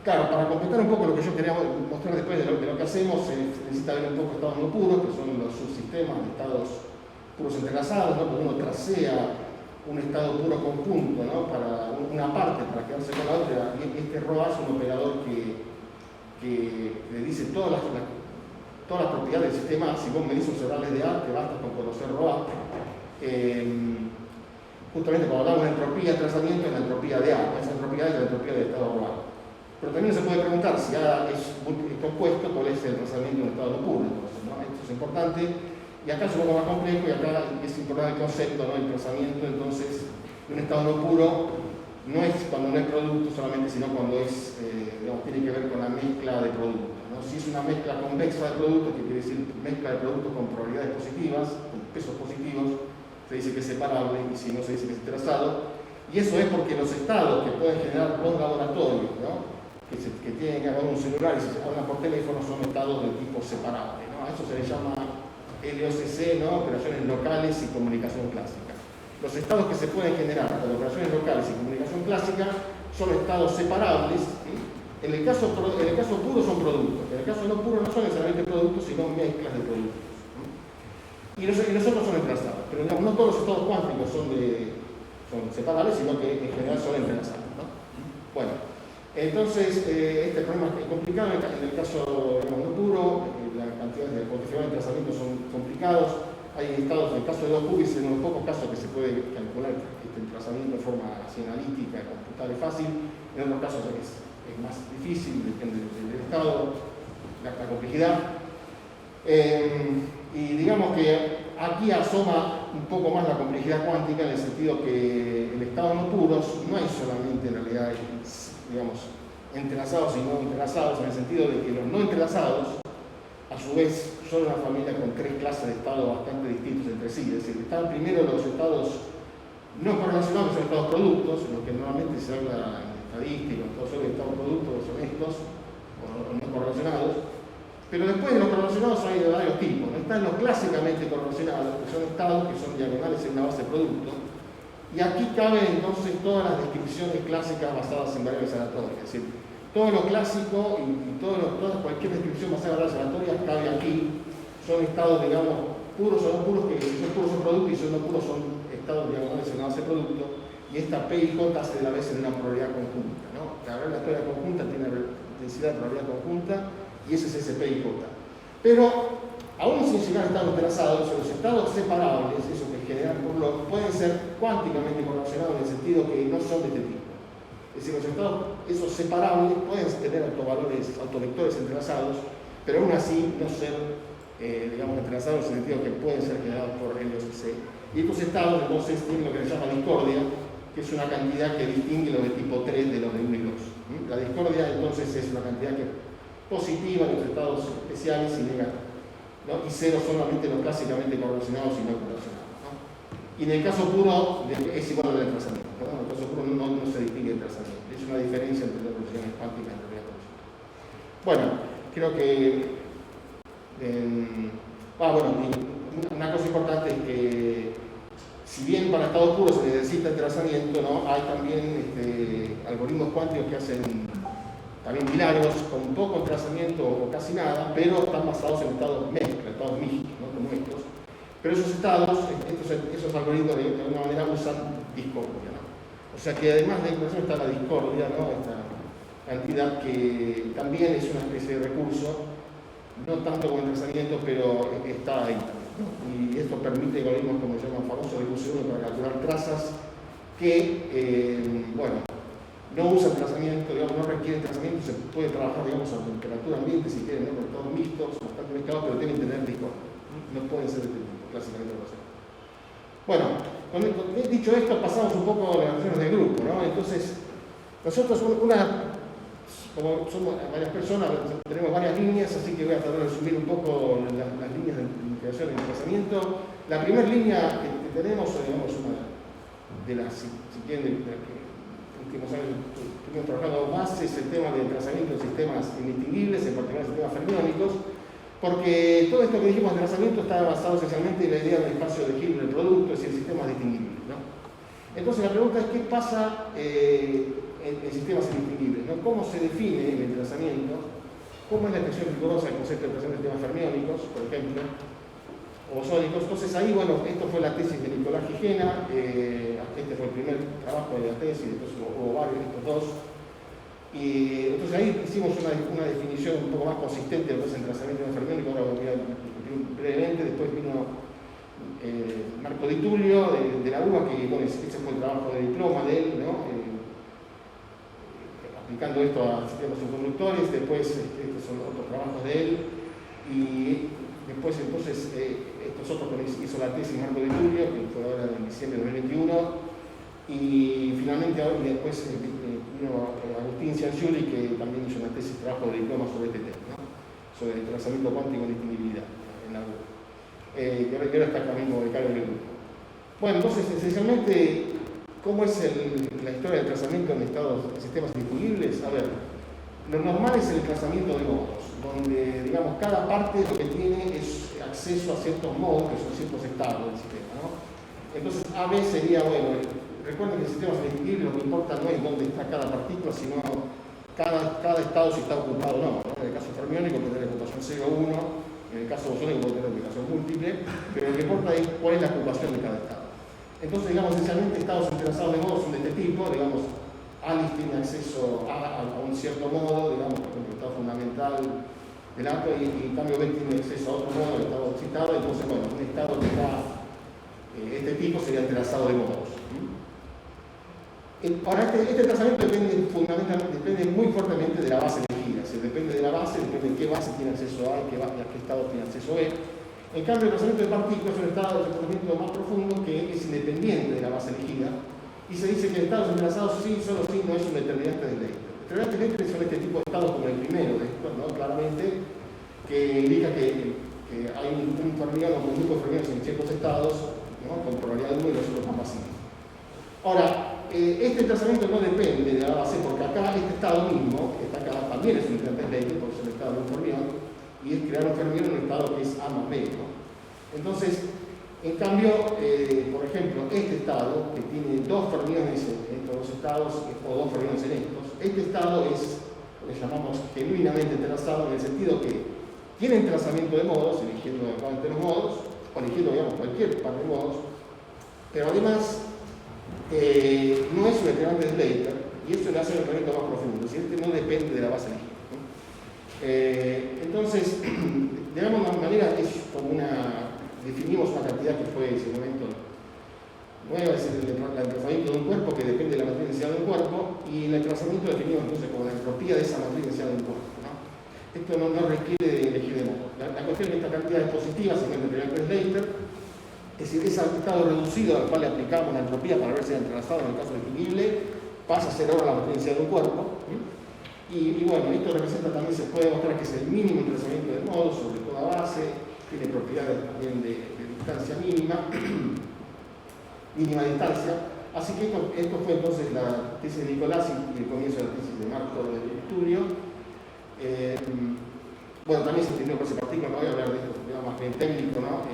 claro, para completar un poco lo que yo quería mostrar después de lo que hacemos, se necesita ver un poco estados no puros, que son los subsistemas de estados puros entrelazados, ¿no? Porque uno tracea un estado puro conjunto, ¿no? Para una parte, para quedarse con la otra, y este ROA es un operador que le dice todas las propiedades del sistema. Si vos medís observables de A, te basta con conocer ROA. Justamente cuando hablamos de entropía de trazamiento, es la entropía de A, esa entropía es la entropía del estado ROA. Pero también se puede preguntar si A es compuesto, cuál es el trazamiento de un estado no puro. Entonces, ¿no? Esto es importante. Y acá es un poco más complejo, y acá es importante el concepto, ¿no? El trazamiento, entonces, de un estado no puro, no es cuando no es producto solamente, sino cuando es, tiene que ver con la mezcla de productos, ¿no? Si es una mezcla convexa de productos, que quiere decir mezcla de productos con probabilidades positivas, con pesos positivos, se dice que es separable, y si no se dice que es entrelazado. Y eso es porque los estados que pueden generar los laboratorios, ¿no? que tienen que haber un celular y se hablan por teléfono, son estados de tipo separable, ¿no? A eso se le llama LOCC, ¿no? Operaciones locales y comunicación clásica. Los estados que se pueden generar con operaciones locales y comunicación clásica son estados separables, ¿sí? En el caso puro son productos, en el caso no puro no son necesariamente productos, sino mezclas de productos, ¿sí? Y los otros son entrelazados, pero no todos los estados cuánticos son separables, sino que en general son entrelazados, ¿no? Bueno, entonces este problema es complicado. En el caso no puro, la cantidad de coeficientes de entrelazamiento son complicados. Hay estados, en el caso de 2 qubits, en unos pocos casos que se puede calcular este entrelazamiento de forma así analítica, computable fácil. En otros casos es más difícil, depende del estado, la complejidad. Y digamos que aquí asoma un poco más la complejidad cuántica, en el sentido que el estado no puros no hay solamente en realidad, digamos, entrelazados y no entrelazados, en el sentido de que los no entrelazados a su vez son una familia con 3 clases de estados bastante distintos entre sí. Es decir, están primero los estados no correlacionados, son estados productos, los que normalmente se habla en estadística, todos son estados productos son estos, o no correlacionados. Pero después de los correlacionados hay de varios tipos, ¿no? Están los clásicamente correlacionados, que son estados que son diagonales en una base de producto. Y aquí caben entonces todas las descripciones clásicas basadas en variables aleatorias. Es decir, todo lo clásico y cualquier descripción basada en variables aleatorias cabe aquí. Son estados, digamos, puros o no puros, que si son puros son productos y si son no puros son estados diagonales en una base de producto. Y esta P y J se da a veces en una probabilidad conjunta, ¿no? La variable aleatoria conjunta tiene densidad de probabilidad conjunta y ese es ese P y J. Pero aún sin llegar a estados entrelazados, los estados separables, esos que generan por lo, pueden ser cuánticamente correlacionados en el sentido que no son de este tipo. Es decir, los estados, esos separables, pueden tener autovectores entrelazados, pero aún así no ser, digamos, entrelazados en el sentido que pueden ser generados por LOCC. Y estos estados, entonces, tienen lo que se llama discordia, que es una cantidad que distingue los de tipo 3 de los de 1 y 2. La discordia, entonces, es una cantidad que positiva en los estados especiales y negativa, ¿no? Y cero solamente los clásicamente correlacionados y no correlacionados, ¿no? Y en el caso puro es igual al desplazamiento, ¿no? En el caso puro no se distingue el desplazamiento. Es una diferencia entre las revoluciones cuánticas y realidad conocida. Bueno, creo que una cosa importante es que si bien para estados puros se necesita entrelazamiento, ¿no? Hay también algoritmos cuánticos que hacen también milagros con poco entrelazamiento o casi nada, pero están basados en estados mezcla, estados mixtos, ¿no? Como estos. Pero esos estados, esos algoritmos de alguna manera usan discordia, ¿no? O sea que además de eso está la discordia, ¿no? Esta cantidad que también es una especie de recurso, no tanto como entrelazamiento, pero está ahí, ¿no? Y esto permite algoritmos como se llaman famosos de Gauss-1 para calcular trazas que, no usa entrelazamiento, digamos, no requiere entrelazamiento, se puede trabajar, digamos, a temperatura ambiente si quieren, ¿no? Con estados mixtos, bastante mezclados, pero deben tener discordia. No pueden ser de este tipo, clásicamente relacionados. Bueno, dicho esto, pasamos un poco a las relaciones de grupo, ¿no? Entonces, nosotros, como somos varias personas, tenemos varias líneas, así que voy a tratar de resumir un poco las líneas de integración y desplazamiento. La primera línea que tenemos, digamos, una de las, si quieren, últimos años estuvimos trabajando más es el tema de desplazamiento de sistemas indistinguibles, en particular sistemas fermiónicos, porque todo esto que dijimos de desplazamiento está basado esencialmente en la idea del espacio de Hilbert del producto, es decir, sistemas distinguibles, ¿no? Entonces la pregunta es: ¿qué pasa en sistemas indistinguibles, ¿no? ¿Cómo se define el desplazamiento? ¿Cómo es la expresión rigurosa del concepto de desplazamiento de sistemas fermiónicos, por ejemplo, o bosónicos? Entonces ahí, esto fue la tesis de Nicolás Gijena, este fue el primer trabajo de la tesis, después hubo varios de estos dos. Y entonces ahí hicimos una definición un poco más consistente de lo que es el desplazamiento fermiónico. Ahora voy a discutir brevemente. Después vino Marco Di Tullio de la UBA, que ese fue el trabajo de diploma de él, ¿no? Aplicando esto a sistemas subconductores. Después estos son otros trabajos de él. Y después entonces estos otros que hizo la tesis Marco Di Tullio, que fue ahora en diciembre de 2021, Y finalmente después vino Agustín Cianciulli, que también hizo una tesis de trabajo de diploma sobre este tema, ¿no? Sobre el trazamiento cuántico en disponibilidad en la web. Que ahora está acá mismo becario del grupo. Bueno, entonces esencialmente, ¿cómo es la historia del trazamiento en sistemas disponibles? A ver, lo normal es el trazamiento de modos, donde, digamos, cada parte lo que tiene es acceso a ciertos modos, que son ciertos estados del sistema, ¿no? Entonces, AB sería, bueno, recuerden que en sistemas disponibles lo que importa no es dónde está cada partícula, sino cada estado si está ocupado o no, ¿no? En el caso fermiónico puede tener ocupación 0 o 1, en el caso bosónico puede tener ocupación múltiple, pero lo que importa es cuál es la ocupación de cada estado. Entonces, digamos, esencialmente estados entrelazados de modos son de este tipo, digamos, Alice tiene acceso a un cierto modo, digamos, por ejemplo, el estado fundamental del átomo, y en cambio B tiene acceso a otro modo, el estado excitado, entonces, bueno, un estado que está, este tipo sería entrelazado de modos. Ahora, este trazamiento depende muy fuertemente de la base elegida, depende de la base, depende de qué base tiene acceso A y a qué estado tiene acceso B. En cambio, el trazamiento de partículas es un estado de tratamiento más profundo que es independiente de la base elegida, y se dice que estados entrelazados sí, solo sí, no es un determinante de Leiter. Determinantes de Leiter son este tipo de estados como el primero de estos, ¿no? Claramente, que indica que hay un fermión o un grupo de fermiones en ciertos estados, ¿no? Con probabilidad de 1 y los otros más pasivos. Ahora, este trazamiento no depende de la base, porque acá este estado mismo, que está acá, también es un determinante de Leiter, porque es el estado de un fermión, y es crear un fermión en un estado que es A más B, ¿no? Entonces, en cambio, por ejemplo, este estado, que tiene dos fermiones en estos dos estados, o dos fermiones en estos, este estado es lo que llamamos genuinamente entrelazado, en el sentido que tiene trazamiento de modos, eligiendo entre los modos, o eligiendo, digamos, cualquier par de modos, pero además no es un determinante de Leiter, y eso le hace el tratamiento más profundo, es decir, este no depende de la base elegida, ¿no? Entonces, de alguna manera es como definimos una cantidad que fue en ese momento nueva, es el entrelazamiento de un cuerpo que depende de la matriz inicial de un cuerpo, y el entrelazamiento definimos entonces como la entropía de esa matriz inicial de un cuerpo, ¿no? Esto no requiere de elegir de modo. La cuestión es que esta cantidad es positiva, se encuentra entre el Leiter, es decir, ese estado reducido al cual le aplicamos la entropía para ver si es entrelazado en el caso definible, pasa a ser ahora la matriz inicial de un cuerpo. Y bueno, esto representa también, se puede demostrar que es el mínimo entrelazamiento de modos sobre toda base, tiene propiedades también de distancia mínima, mínima distancia. Así que esto fue entonces la tesis de Nicolás y el comienzo de la tesis de Marco del estudio. Bueno, también se entendió por ese partícula, no voy a hablar de esto, digamos, más bien técnico, ¿no?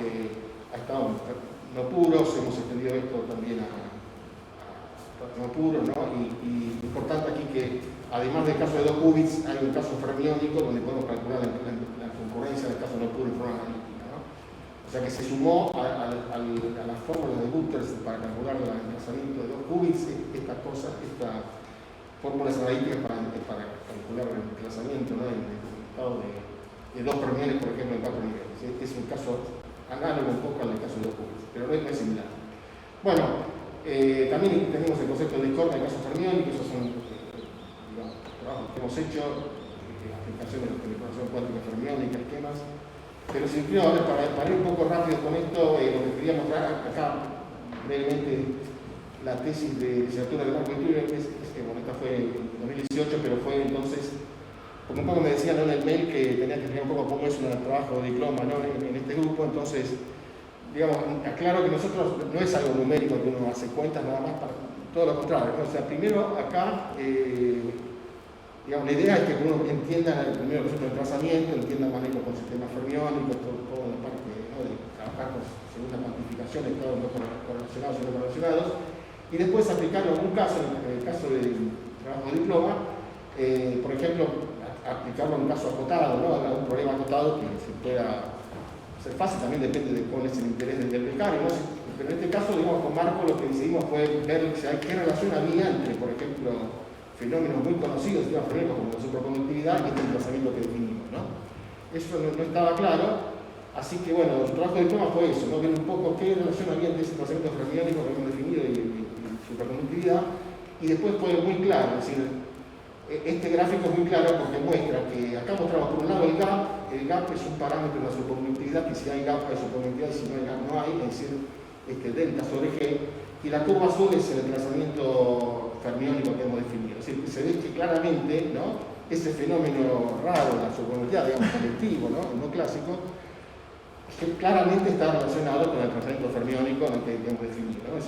Ha estado no puros, hemos extendido esto también a no puros, ¿no? Y importante aquí que, además del caso de 2 qubits, hay un caso fermiónico donde podemos calcular la concurrencia del caso no puro en forma analítica, ¿no? O sea que se sumó a las fórmulas de Gutters para calcular el desplazamiento de 2 qubits, estas fórmulas analíticas para calcular el desplazamiento, ¿no? En el estado de 2 fermiones, por ejemplo, en 4 niveles. Este es un caso análogo un poco al caso de 2 qubits, pero no es similar. Bueno, también tenemos el concepto de discordia en el caso fermiónico, esos son digamos, trabajos que hemos hecho, aplicaciones de información cuántica fermiónica, esquemas. Pero si quiero, para ir un poco rápido con esto, lo que quería mostrar acá brevemente la tesis de licenciatura de Marco Turing, bueno, esta fue en 2018, pero fue entonces, porque un poco me decían, ¿no?, en el mail que tenía que explicar un poco cómo es un trabajo de diploma, ¿no?, en este grupo. Entonces, digamos, aclaro que nosotros no es algo numérico que uno hace cuentas nada más, para todo lo contrario, ¿no? O sea, primero acá, digamos, la idea es que uno entienda primero el concepto de trazamiento, entienda el manejo con sistemas fermiónicos, toda la parte, ¿no?, de trabajar según la cuantificación de estados no correlacionados y no correlacionados, y después aplicarlo en un caso, en el caso del trabajo de diploma, por ejemplo, aplicarlo en un caso acotado, ¿no?, a un problema acotado que se pueda ser fácil, también depende de cuál es el interés del becario, ¿no? Pero en este caso, digamos, con Marco lo que decidimos fue ver qué relación había entre, por ejemplo, fenómenos muy conocidos, fenómenos como la superconductividad y este desplazamiento que definimos, ¿no? Eso no estaba claro, así que bueno, el trabajo de diploma fue eso, ¿no?, ver un poco qué relación había entre ese desplazamiento fermiónico que hemos definido y superconductividad, y después fue muy claro, es decir, este gráfico es muy claro porque muestra que acá mostramos por un lado el gap es un parámetro de la superconductividad, que si hay gap hay superconductividad y si no hay gap no hay, es decir, delta sobre G, y la curva azul es el desplazamiento fermiónico que hemos definido. Es decir, se ve que claramente, ¿no?, ese fenómeno raro de la subconductividad, digamos, colectivo, no clásico, que claramente está relacionado con el desplazamiento fermiónico que hemos definido, ¿no? Es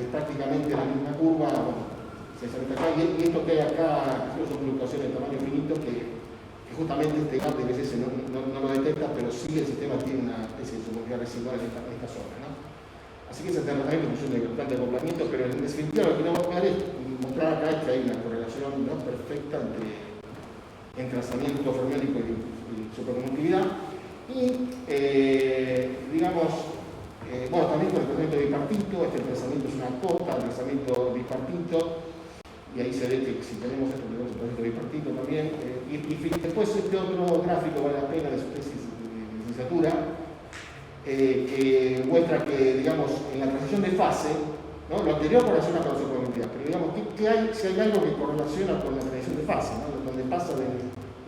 prácticamente la misma curva, bueno, se sale acá, y esto que hay acá, son fluctuaciones de tamaño finito que justamente este gap de veces no lo detecta, pero sí el sistema tiene una especie de subconductividad residual en esta zona, ¿no? Así que ese tratamiento es función de constante acoplamiento, pero en definitiva lo que queremos mostrar acá es que hay una correlación, ¿no?, perfecta entre trazamiento fermiónico y superconductividad. Y, bueno, también con el tratamiento bipartito, este trazamiento es una cota, el trazamiento bipartito, y ahí se ve que si tenemos esto, tenemos el tratamiento bipartito también. Y después este otro gráfico vale la pena de su tesis de licenciatura, que muestra que, digamos, en la transición de fase, ¿no?, lo anterior correlaciona con la superconductividad, pero digamos, si hay algo que correlaciona con la transición de fase, ¿no?, donde pasa de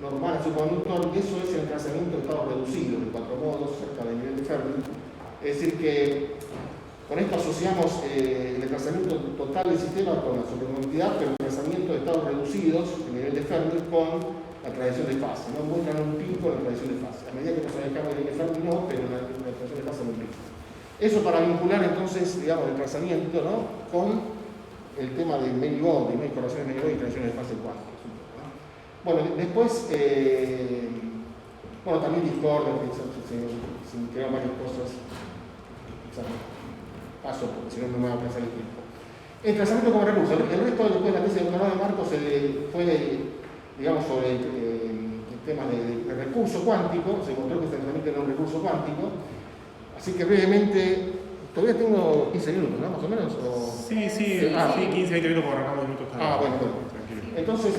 normal a superconductor, y eso es el trazamiento de estado reducido, de 4 modos, cerca del nivel de Fermi. Es decir, que con esto asociamos el trazamiento total del sistema con la superconductividad, pero el trazamiento de estados reducidos, el nivel de Fermi, con la transición de fase, ¿no? Muestran un pico en la transición de fase. A medida que nos alejamos del nivel de Fermi no, pero en la transición de fase un pico. Eso para vincular entonces, digamos, el trazamiento, ¿no?, con el tema del medio bond, y no hay correlaciones medio bond y transiciones de fase cuánticas. Bueno, después, bueno, también discordia, se crean varias cosas. Paso, porque si no me va a pasar el tiempo. El trazamiento como recurso. El resto, después de la tesis de doctorado de Marcos, fue, digamos, sobre el tema de recurso cuántico. Se encontró que este tratamiento era un recurso cuántico. Así que brevemente, todavía tengo 15 minutos, ¿no? Más o menos. Sí, 15, 20 minutos, porque arrancamos minutos cada. Bueno. Tranquilo. Entonces,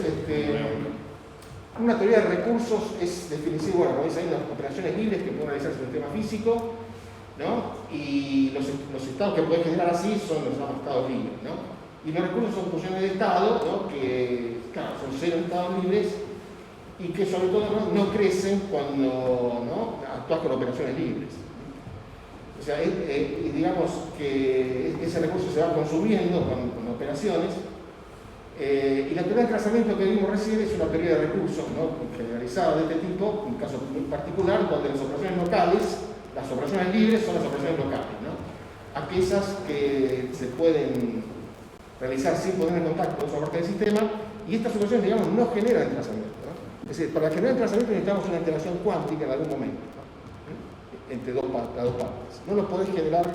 una teoría de recursos es definitiva, bueno, como dice ahí, las operaciones libres que pueden realizarse en el sistema físico, ¿no? Y los estados que pueden generar así son los llamados estados libres, ¿no? Y los recursos son funciones de estado, ¿no?, que, claro, son 0 estados libres y que sobre todo no crecen cuando, ¿no?, actúas con operaciones libres. O sea, digamos que ese recurso se va consumiendo con operaciones. Y la teoría de trazamiento que vimos recién es una teoría de recursos, ¿no?, generalizada de este tipo, un caso muy particular, donde las operaciones locales, las operaciones libres son las operaciones locales, ¿no?, aquellas que se pueden realizar sin poner en contacto con otra parte del sistema, y estas operaciones, digamos, no generan trazamiento, ¿no? Es decir, para generar trazamiento necesitamos una interacción cuántica en algún momento, ¿no?, entre las dos partes. No lo podés generar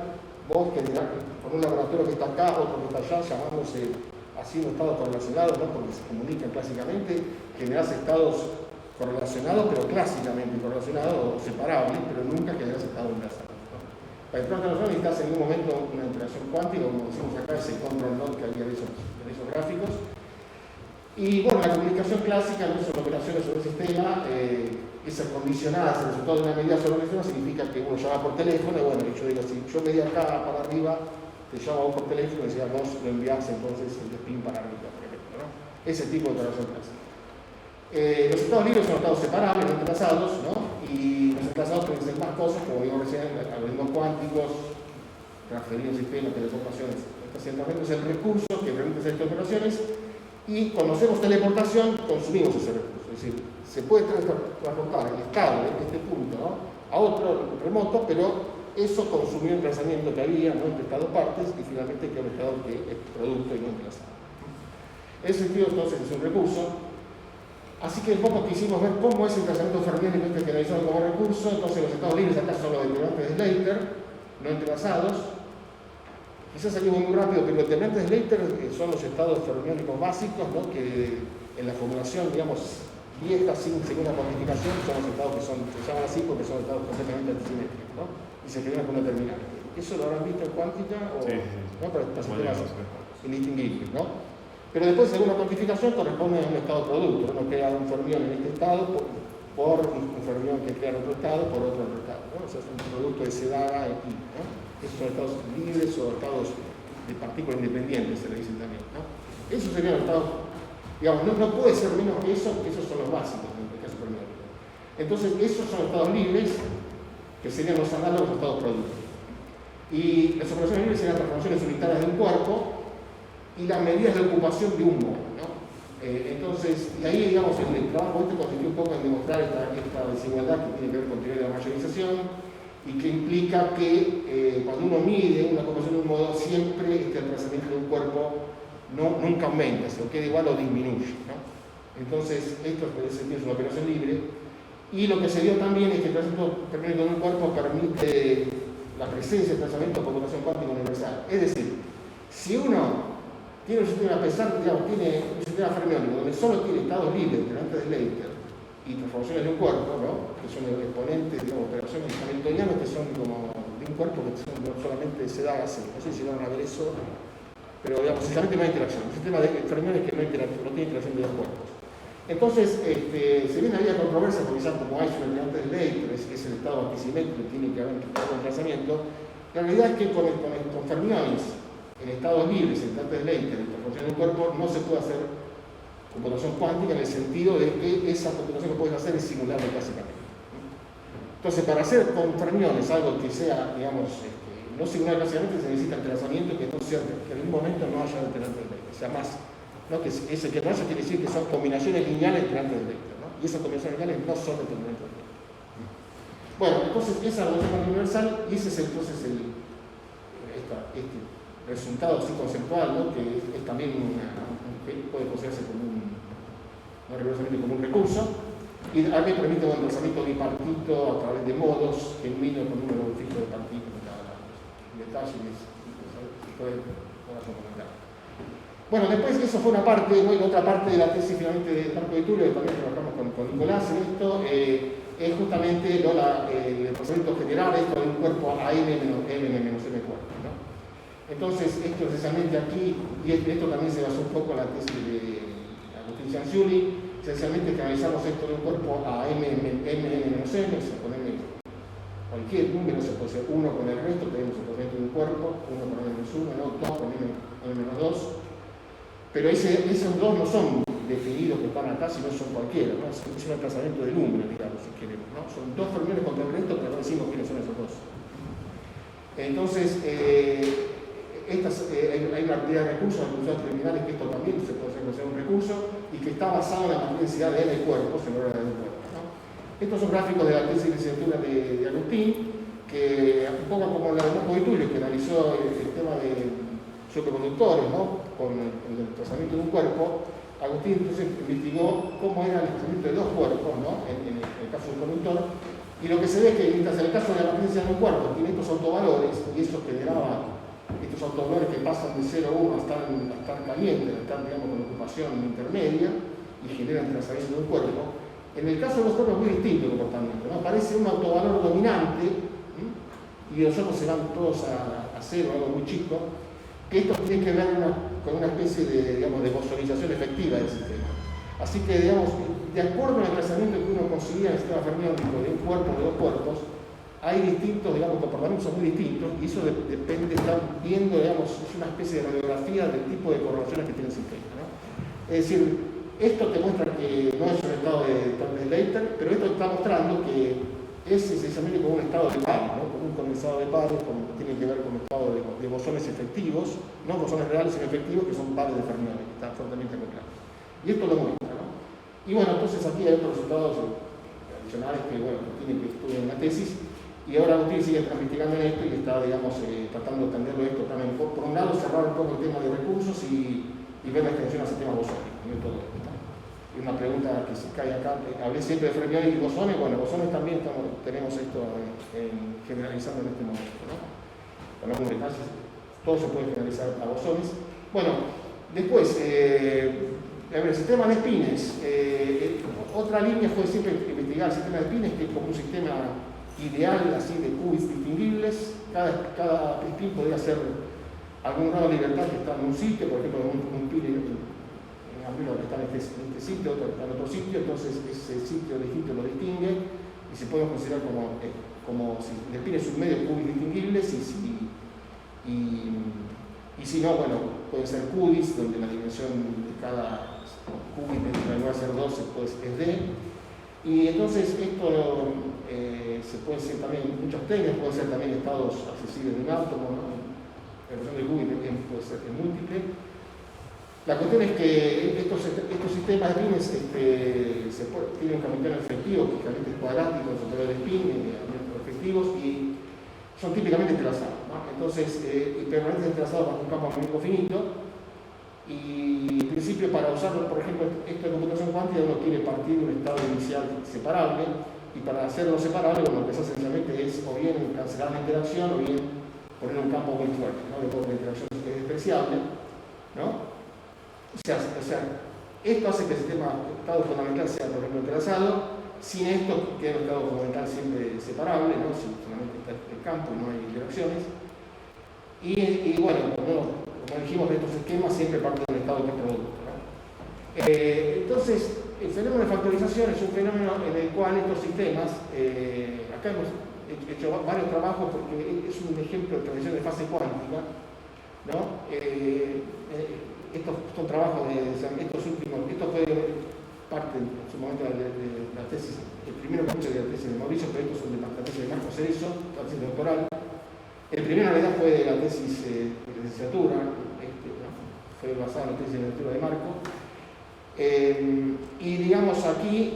vos, con un laboratorio que está acá, otro que está allá, llamándose así un estado correlacionado, ¿no?, porque se comunican clásicamente, generás estados correlacionados, pero clásicamente correlacionados o separables, pero nunca generás estados enlazados, ¿no? Para el plan transversal necesitas en un momento una interacción cuántica, como decimos acá, ese control node que había en esos gráficos. Y bueno, la comunicación clásica, no son operaciones sobre el sistema, esa condicionada, ese resultado de una medida sobre el sistema significa que uno llama por teléfono, y bueno, yo digo, si yo medí acá para arriba, te llamo a vos por teléfono y decía, vos lo enviás entonces el spin para arriba, por ejemplo, ¿no? Ese tipo de operación clásica. Los estados libres son estados separables, no entrelazados, ¿no? Y los entrelazados pueden ser más cosas, como digo recién, algoritmos cuánticos, transferidos sistemas, teleportaciones. Entonces, es el recurso que permite hacer estas operaciones, y cuando hacemos teleportación, consumimos ese recurso. Es decir, se puede transportar el estado en este punto, ¿no?, a otro remoto, pero eso consumió el trazamiento que había, ¿no?, entre estas dos partes, y finalmente queda un estado que es producto y no entrelazado. En ese sentido, entonces, es un recurso. Así que un poco quisimos ver cómo es el trazamiento fermiónico este que analizamos como recurso. Entonces, los estados libres acá son los determinantes de Slater, no entrelazados. Quizás aquí voy muy rápido, pero los determinantes de Slater son los estados fermiónicos básicos, ¿no?, que en la formulación, digamos, vieja, sin segunda cuantificación, son los estados que se llaman así porque son estados completamente antisimétricos, ¿no?, y se generan con una terminante. ¿Eso lo habrán visto en cuántica? O, sí. ¿no?, para sistemas indistinguibles, ¿no? Pero después, según la cuantificación, corresponde a un estado producto. Uno crea un fermión en este estado por un fermión que crea en otro estado por otro estado, ¿no? O sea, es un producto de Sedaga y, ¿no? Esos son estados libres o estados de partículas independientes, se le dicen también, ¿no? Esos serían los estados, digamos, no puede ser menos que eso, porque esos son los básicos en el caso fermiónico. Entonces, esos son estados libres, que serían los análogos de estados productos. Y las operaciones libres serían transformaciones unitarias de un cuerpo y las medidas de ocupación de un modo, ¿no? Entonces, y ahí, digamos, el trabajo este consistió un poco en demostrar esta desigualdad que tiene que ver con teoría de la mayorización y que implica que cuando uno mide una ocupación de un modo, siempre el desplazamiento de un cuerpo nunca aumenta, sino queda igual o disminuye, ¿no? Entonces, esto es una operación libre. Y lo que se dio también es que el tratamiento de un cuerpo permite la presencia del tratamiento de computación cuántica universal. Es decir, si uno tiene un sistema pesado, digamos, tiene un sistema fermiónico donde solo tiene estados libres delante del Leiter y transformaciones de un cuerpo, ¿no? Que son exponentes, digamos, operaciones hamiltonianas que son como de un cuerpo que son solamente se da así. No sé si van a ver eso, pero digamos, exactamente no hay interacción. Un sistema de fermiones que no tiene interacción de dos cuerpos. Entonces, si bien había controversia, porque ya como hay un delante del Leiter, es el estado antisimétrico que tiene que haber un desplazamiento, la realidad es que con fermiones en estados libres, en delante del Leiter, en transformación del cuerpo, no se puede hacer computación cuántica en el sentido de que esa computación que puedes hacer es simulable clásicamente. Entonces, para hacer con fermiones algo que sea, digamos, no simulable clásicamente, se necesita entrelazamiento que no sea, que en ningún momento no haya delante del Leiter. O sea, más, ¿no? Que ese que no haya quiere decir que son combinaciones lineales delante del Leiter, ¿no? Y esas combinaciones lineales no son dependientes del Leiter. Bueno, entonces esa es la relación universal y ese es entonces este resultado así conceptual, ¿no? Que es también que puede considerarse como no rigurosamente como un recurso, y aquí permite un desplazamiento bipartito a través de modos que miden con un número fijo de partitos en cada detalle, se puede comentar. Bueno, después eso fue una parte, ¿no? Y la otra parte de la tesis finalmente de Marco de Tulio, que también trabajamos con Nicolás en esto, es justamente, ¿no? El desplazamiento general, esto de un cuerpo a m-m cuerpo, ¿no? Entonces, esto esencialmente aquí, y esto también se basó un poco en la tesis de Agustín Cianciulli, esencialmente que analizamos esto de un cuerpo a m-m-m, o sea, con m cualquier número, se puede ser 1 con el resto, tenemos el desplazamiento de un cuerpo, 1 con m-1, ¿no? 2 con m-2, pero esos dos no son definidos que están acá, sino son cualquiera, ¿no? Es un desplazamiento del número, digamos, si queremos, ¿no? Son dos fermiones contra el resto, pero no decimos quiénes son esos dos. Entonces, hay una actividad de recursos, recursos terminales, que esto también se puede considerar un recurso y que está basado en la densidad de n cuerpos en orden de cuerpos, ¿no? Estos son gráficos de la tesis de licenciatura de Agustín, que un poco como la de Marco de Tulio, que analizó el tema de superconductores, ¿no? Con el desplazamiento de un cuerpo. Agustín entonces investigó cómo era el desplazamiento de dos cuerpos, ¿no? En el caso del conductor, y lo que se ve es que mientras en el caso de la presencia de un cuerpo tiene estos autovalores, y eso generaba estos autovalores que pasan de 0 a 1 a estar calientes, a estar, digamos, con ocupación intermedia y generan desplazamiento de un cuerpo. En el caso de los cuerpos es muy distinto el comportamiento, ¿no? Aparece un autovalor dominante, ¿sí? Y los otros se van todos a 0, algo muy chico, que esto tiene que ver con una especie de, digamos, de bosonización efectiva del sistema. Así que, digamos, de acuerdo al desplazamiento que uno conseguía en el sistema fermiónico de un cuerpo o de dos cuerpos, hay distintos, digamos, comportamientos son muy distintos, y eso depende, están viendo, digamos, es una especie de radiografía del tipo de correlaciones que tiene el sistema, ¿no? Es decir, esto te muestra que no es un estado de Leiter, pero esto está mostrando que es esencialmente como un estado de pares, ¿no? Como un condensado de pares, como tiene que ver con un estado de bosones efectivos, no bosones reales sino efectivos, que son pares de fermiones, que están fuertemente acoplados. Y esto lo muestra, ¿no? Y bueno, entonces aquí hay otros resultados adicionales que, bueno, que tienen que estudiar en la tesis, y ahora Agustín sigue investigando en esto y está, digamos, tratando de entenderlo esto también. Por un lado, cerrar un poco el tema de recursos y ver la extensión al sistema bosónico y todo esto, ¿no? Y una pregunta que se cae acá, hablé siempre de fermiones y bosones, bueno, bosones también tenemos esto generalizando en este momento, ¿no? Con algunos detalles, todo se puede generalizar a bosones. Bueno, después, el sistema de spines, otra línea fue siempre investigar el sistema de spines, que es como un sistema ideal, así, de qubits distinguibles. Cada spin podría ser algún grado de libertad que está en un sitio, por ejemplo, un pin en abril que está en este sitio, otro está en otro sitio, entonces ese sitio distinto lo distingue y se puede considerar como si el spin es un medio de qubits distinguibles y si no, bueno, pueden ser qubits, donde la dimensión de cada qubit en lugar de ser 12 pues, es D. Y entonces esto se pueden ser también muchas técnicas, pueden ser también estados accesibles de un átomo, ¿no? La ecuación de Google puede ser múltiple. La cuestión es que estos sistemas de pines tienen un Hamiltoniano efectivo, que generalmente es cuadrático, los operadores de spin, efectivos, y son típicamente entrelazados, ¿no? Entonces, permanentes entrelazados bajo un campo magnético finito. Y en principio, para usarlo, por ejemplo, esto de computación cuántica, uno quiere partir de un estado inicial separable, y para hacerlo separable, lo que se hace esencialmente es o bien cancelar la interacción o bien poner un campo muy fuerte, ¿no? De modo que la interacción es despreciable, ¿no? O sea, esto hace que el estado fundamental sea, por ejemplo, entrelazado. Sin esto queda un estado fundamental siempre separable, ¿no? Si solamente está el campo y no hay interacciones. Y bueno, como dijimos, de estos esquemas siempre parte del estado que producto, ¿no? Entonces, el fenómeno de factorización es un fenómeno en el cual estos sistemas, acá hemos hecho varios trabajos porque es un ejemplo de transición de fase cuántica, ¿no? Estos son trabajos esto fue parte en su momento de la tesis, el primero que de la tesis de Mauricio, pero estos son de la tesis de Marco Cerezo, la tesis doctoral. El primero en realidad fue de la tesis de licenciatura, ¿no? Fue basado en la tesis de licenciatura de Marco. Y digamos aquí,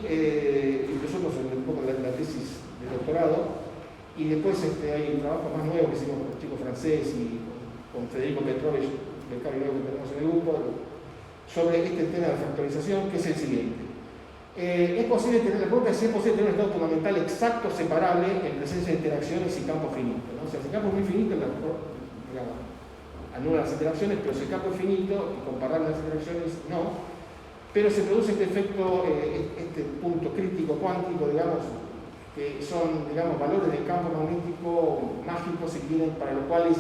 nosotros un poco la tesis de doctorado, y después hay un trabajo más nuevo que hicimos con un chico francés y con Federico Petrovich, becario nuevo que tenemos en el grupo, sobre este tema de factorización, que es el siguiente. La pregunta es si es posible tener un estado fundamental exacto, separable, en presencia de interacciones y campo finito, ¿no? O sea, si el campo es muy finito, digamos, anula las interacciones, pero si el campo es finito y comparar las interacciones, no. Pero se produce este efecto, este punto crítico cuántico, digamos, que son, digamos, valores del campo magnético mágicos, si quieren, para los cuales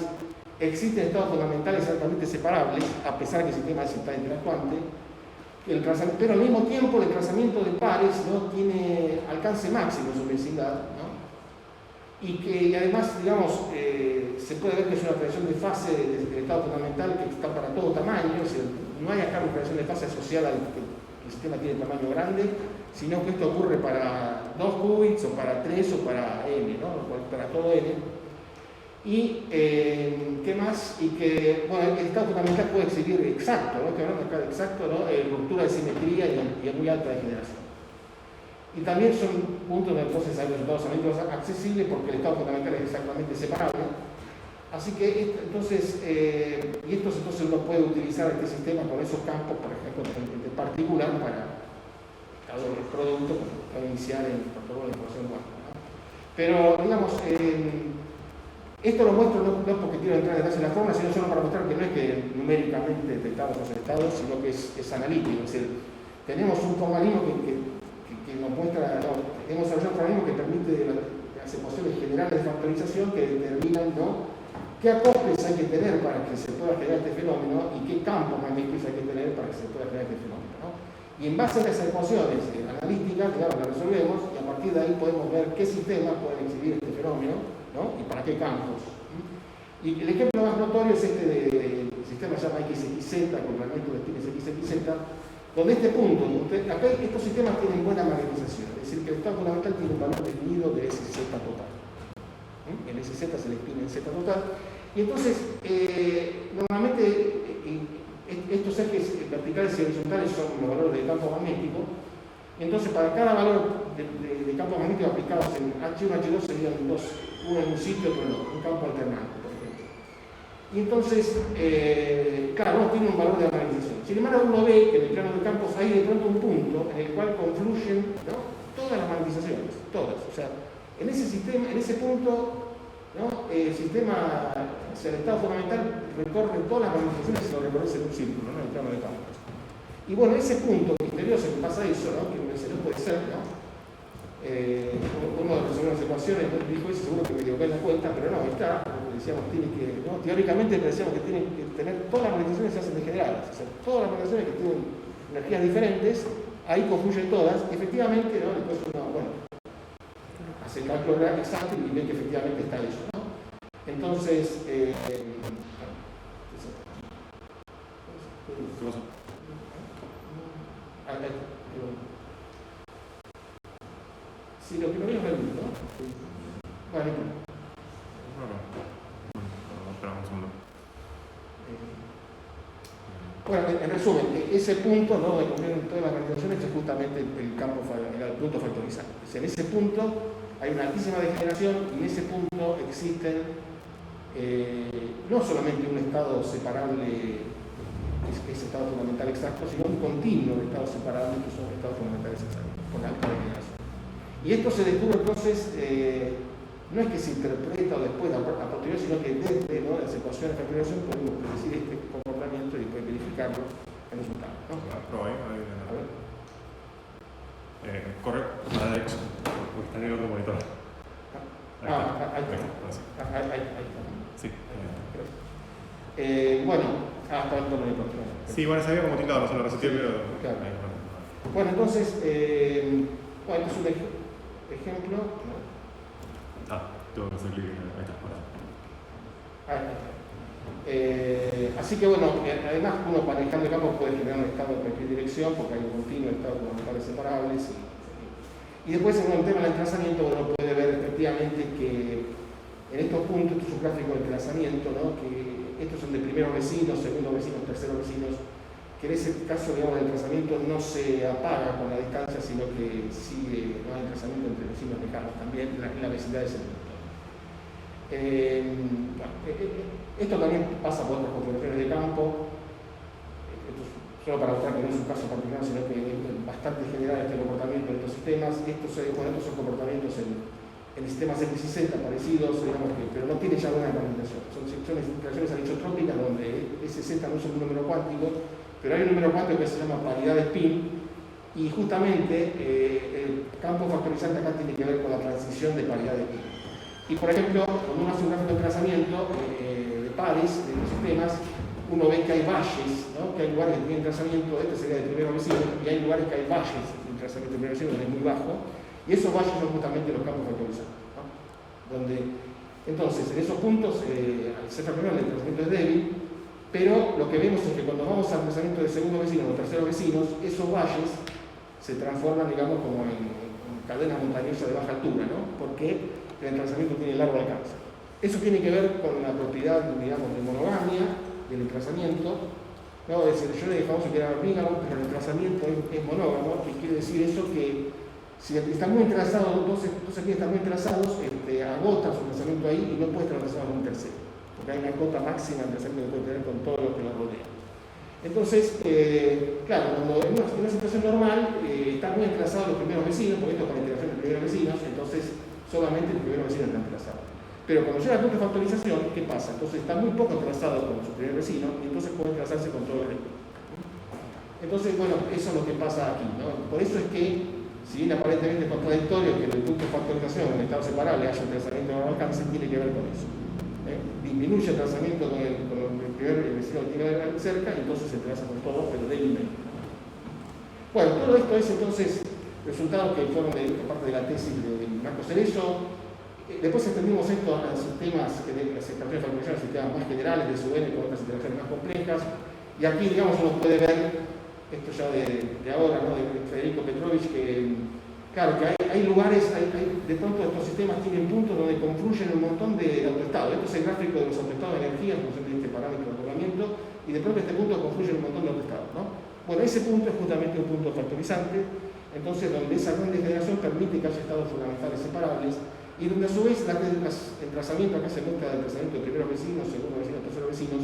existen estados fundamentales altamente separables, a pesar de que el sistema está interactuante, pero al mismo tiempo el trazamiento de pares no tiene alcance máximo en su densidad, ¿no? Y además, digamos, se puede ver que es una transición de fase del estado fundamental que está para todo tamaño, o sea, no hay acá una transición de fase asociada al que el sistema tiene tamaño grande, sino que esto ocurre para 2 qubits o para 3 o para n, ¿no? Para todo n. Y, ¿qué más? Y que, bueno, el estado fundamental puede exhibir exacto, ¿no? Estoy hablando acá de exacto, ¿no? Ruptura de simetría y muy alta degeneración. Y también son puntos donde entonces hay resultados analíticos accesibles porque el estado fundamental es exactamente separable. Así que, entonces, uno puede utilizar este sistema con esos campos, por ejemplo, de particular para cada producto para iniciar el protocolo de información cuántica, ¿no? Pero, digamos, esto lo muestro no porque quiero entrar en detalle en la forma, sino solo para mostrar que no es que numéricamente detectamos los estados, sino que es analítico. Es decir, tenemos un formalismo que nos muestra, hemos desarrollado un formalismo que permite las ecuaciones generales de factorización que determinan, ¿no?, qué acoples hay que tener para que se pueda generar este fenómeno y qué campos magnéticos hay que tener para que se pueda generar este fenómeno, ¿no? Y en base a esas ecuaciones analíticas, digamos, las resolvemos y a partir de ahí podemos ver qué sistemas pueden exhibir este fenómeno, ¿no? Y para qué campos. Y el ejemplo más notorio es este del sistema que se llama XXZ, con fragmentos de spines XXZ, donde este punto, acá estos sistemas tienen buena magnetización, es decir, que el estado fundamental tiene un valor definido de SZ total. El SZ es el spin en Z total. Y entonces, normalmente, estos ejes verticales y horizontales son los valores del campo magnético. Entonces, para cada valor de campo magnético aplicados en H1, H2 serían dos, uno en un sitio, otro en otro, un campo alternante, por ejemplo. Y entonces, cada uno tiene un valor de magnetización. Sin embargo, uno ve que en el plano de campos hay de pronto un punto en el cual confluyen, ¿no?, todas las magnetizaciones, todas. O sea, en ese sistema, en ese punto, ¿no?, el sistema, o sea, el estado fundamental recorre todas las magnetizaciones y lo recorre en un círculo, ¿no?, en el plano de campos. Y bueno, ese punto misterioso que pasa eso, ¿no?, que no puede ser, ¿no? Uno de los resolver las ecuaciones dijo eso, seguro que me equivoqué en la cuenta, pero no, está, decíamos, tiene que, ¿no?, teóricamente decíamos que tienen que tener todas las magnetizaciones se hacen degeneradas, o sea, todas las magnetizaciones que tienen energías diferentes, ahí confluyen todas, efectivamente, ¿no?, después uno, bueno, hace el cálculo exacto y ve que efectivamente está eso, ¿no? Entonces, sí, lo que no veo es el, ¿no? Bueno, en resumen, ese punto, ¿no?, de cumplir en todas las organizaciones es justamente el punto factorizante. O sea, en ese punto hay una altísima degeneración y en ese punto existen no solamente un estado separable, ese estado fundamental exacto, sino un continuo de estados separables que son estados fundamentales exactos, con alta degeneración. Y esto se descubre entonces, no es que se interpreta o después a posteriori, sino que desde, ¿no?, las ecuaciones de factorización podemos predecir este comportamiento y después verificarlo en resultados, ¿no? Prueba ahí. A ver. Corre a la derecha, porque está en el otro monitor. Ahí está. Sí. Bueno, hasta el otro monitor. Sí, bueno, sabía como tildado, no se lo resistí, pero... Claro. Ahí, bueno, entonces, bueno, es un ejemplo, ¿no? Tengo que hacer libre, ahí está, así que bueno, además uno manejando el campo puede generar un estado en cualquier dirección porque hay un continuo estado con locales separables y después en el tema del entrelazamiento uno puede ver efectivamente que en estos puntos, esto es un gráfico de entrelazamiento, ¿no?, que estos son de primeros vecinos, segundos vecinos, terceros vecinos, que en ese caso, digamos, el entrelazamiento no se apaga con la distancia, sino que sigue, no hay entrelazamiento entre vecinos lejanos también en la vecindad de ese punto. Esto también pasa por otras configuraciones de campo. Esto es solo para mostrar que no es un caso particular, sino que es bastante general este comportamiento de estos sistemas. Estos son comportamientos en sistemas X y Z parecidos, digamos, pero no tienen ya buena implementación. Son interacciones anisotrópicas donde ese Z no es un número cuántico, pero hay un número cuántico que se llama paridad de spin, y justamente el campo factorizante acá tiene que ver con la transición de paridad de spin. Y por ejemplo, cuando uno hace un gráfico de entrelazamiento de pares de los sistemas, uno ve que hay valles, ¿no?, que hay lugares que tienen entrelazamiento, este sería de primero vecino, y hay lugares que hay valles de entrelazamiento de primero vecino donde es muy bajo, y esos valles son justamente los campos factorizados, ¿no? Entonces, en esos puntos, al ser factorial el entrelazamiento es débil, pero lo que vemos es que cuando vamos al entrelazamiento de segundo vecino o terceros vecinos, esos valles se transforman, digamos, como en cadenas montañosas de baja altura, ¿no?, porque el entrelazamiento tiene largo alcance. Eso tiene que ver con la propiedad, digamos, de monogamia del entrelazamiento, ¿no? Es decir, yo le dejamos que era bígamo, pero el entrelazamiento es monógamo, que quiere decir eso que si están muy entrelazados, dos aquí están muy entrelazados, agotan su entrelazamiento ahí y no puede estar entrelazado con un tercero, porque hay una cota máxima de entrelazamiento que puede tener con todo lo que lo rodea. Entonces, claro, cuando en una situación normal están muy entrelazados los primeros vecinos, porque esto es para interacción de primeros vecinos, entonces solamente el primer vecino está entrelazado. Pero cuando llega al punto de factorización, ¿qué pasa? Entonces está muy poco entrelazado con su primer vecino y entonces puede entrelazarse con todo el resto. Entonces, bueno, eso es lo que pasa aquí, ¿no? Por eso es que, si bien aparentemente es contradictorio que en el punto de factorización, en el estado separable, haya un entrelazamiento de largo alcance, tiene que ver con eso. Disminuye el entrelazamiento con el primer vecino que tiene cerca y entonces se entrelaza con todo, pero débilmente. Bueno, todo esto es entonces resultados que fueron de parte de la tesis de Marco Cerezo. Después extendimos esto a sistemas, las estaciones de factorización, sistemas más generales de SUN con otras interacciones más complejas. Y aquí, digamos, uno puede ver, esto ya de ahora, ¿no?, de Federico Petrovich, que claro, que hay lugares, de pronto estos sistemas tienen puntos donde confluyen un montón de autoestados. Esto es el gráfico de los autoestados de energía en función de este parámetro de acoplamiento, y de pronto este punto confluye un montón de autoestados, ¿no? Bueno, ese punto es justamente un punto factorizante, entonces donde esa gran degeneración permite que haya estados fundamentales separables, y donde a su vez el entrelazamiento, acá se muestra el entrelazamiento de primeros vecinos, segundos vecinos, terceros vecinos,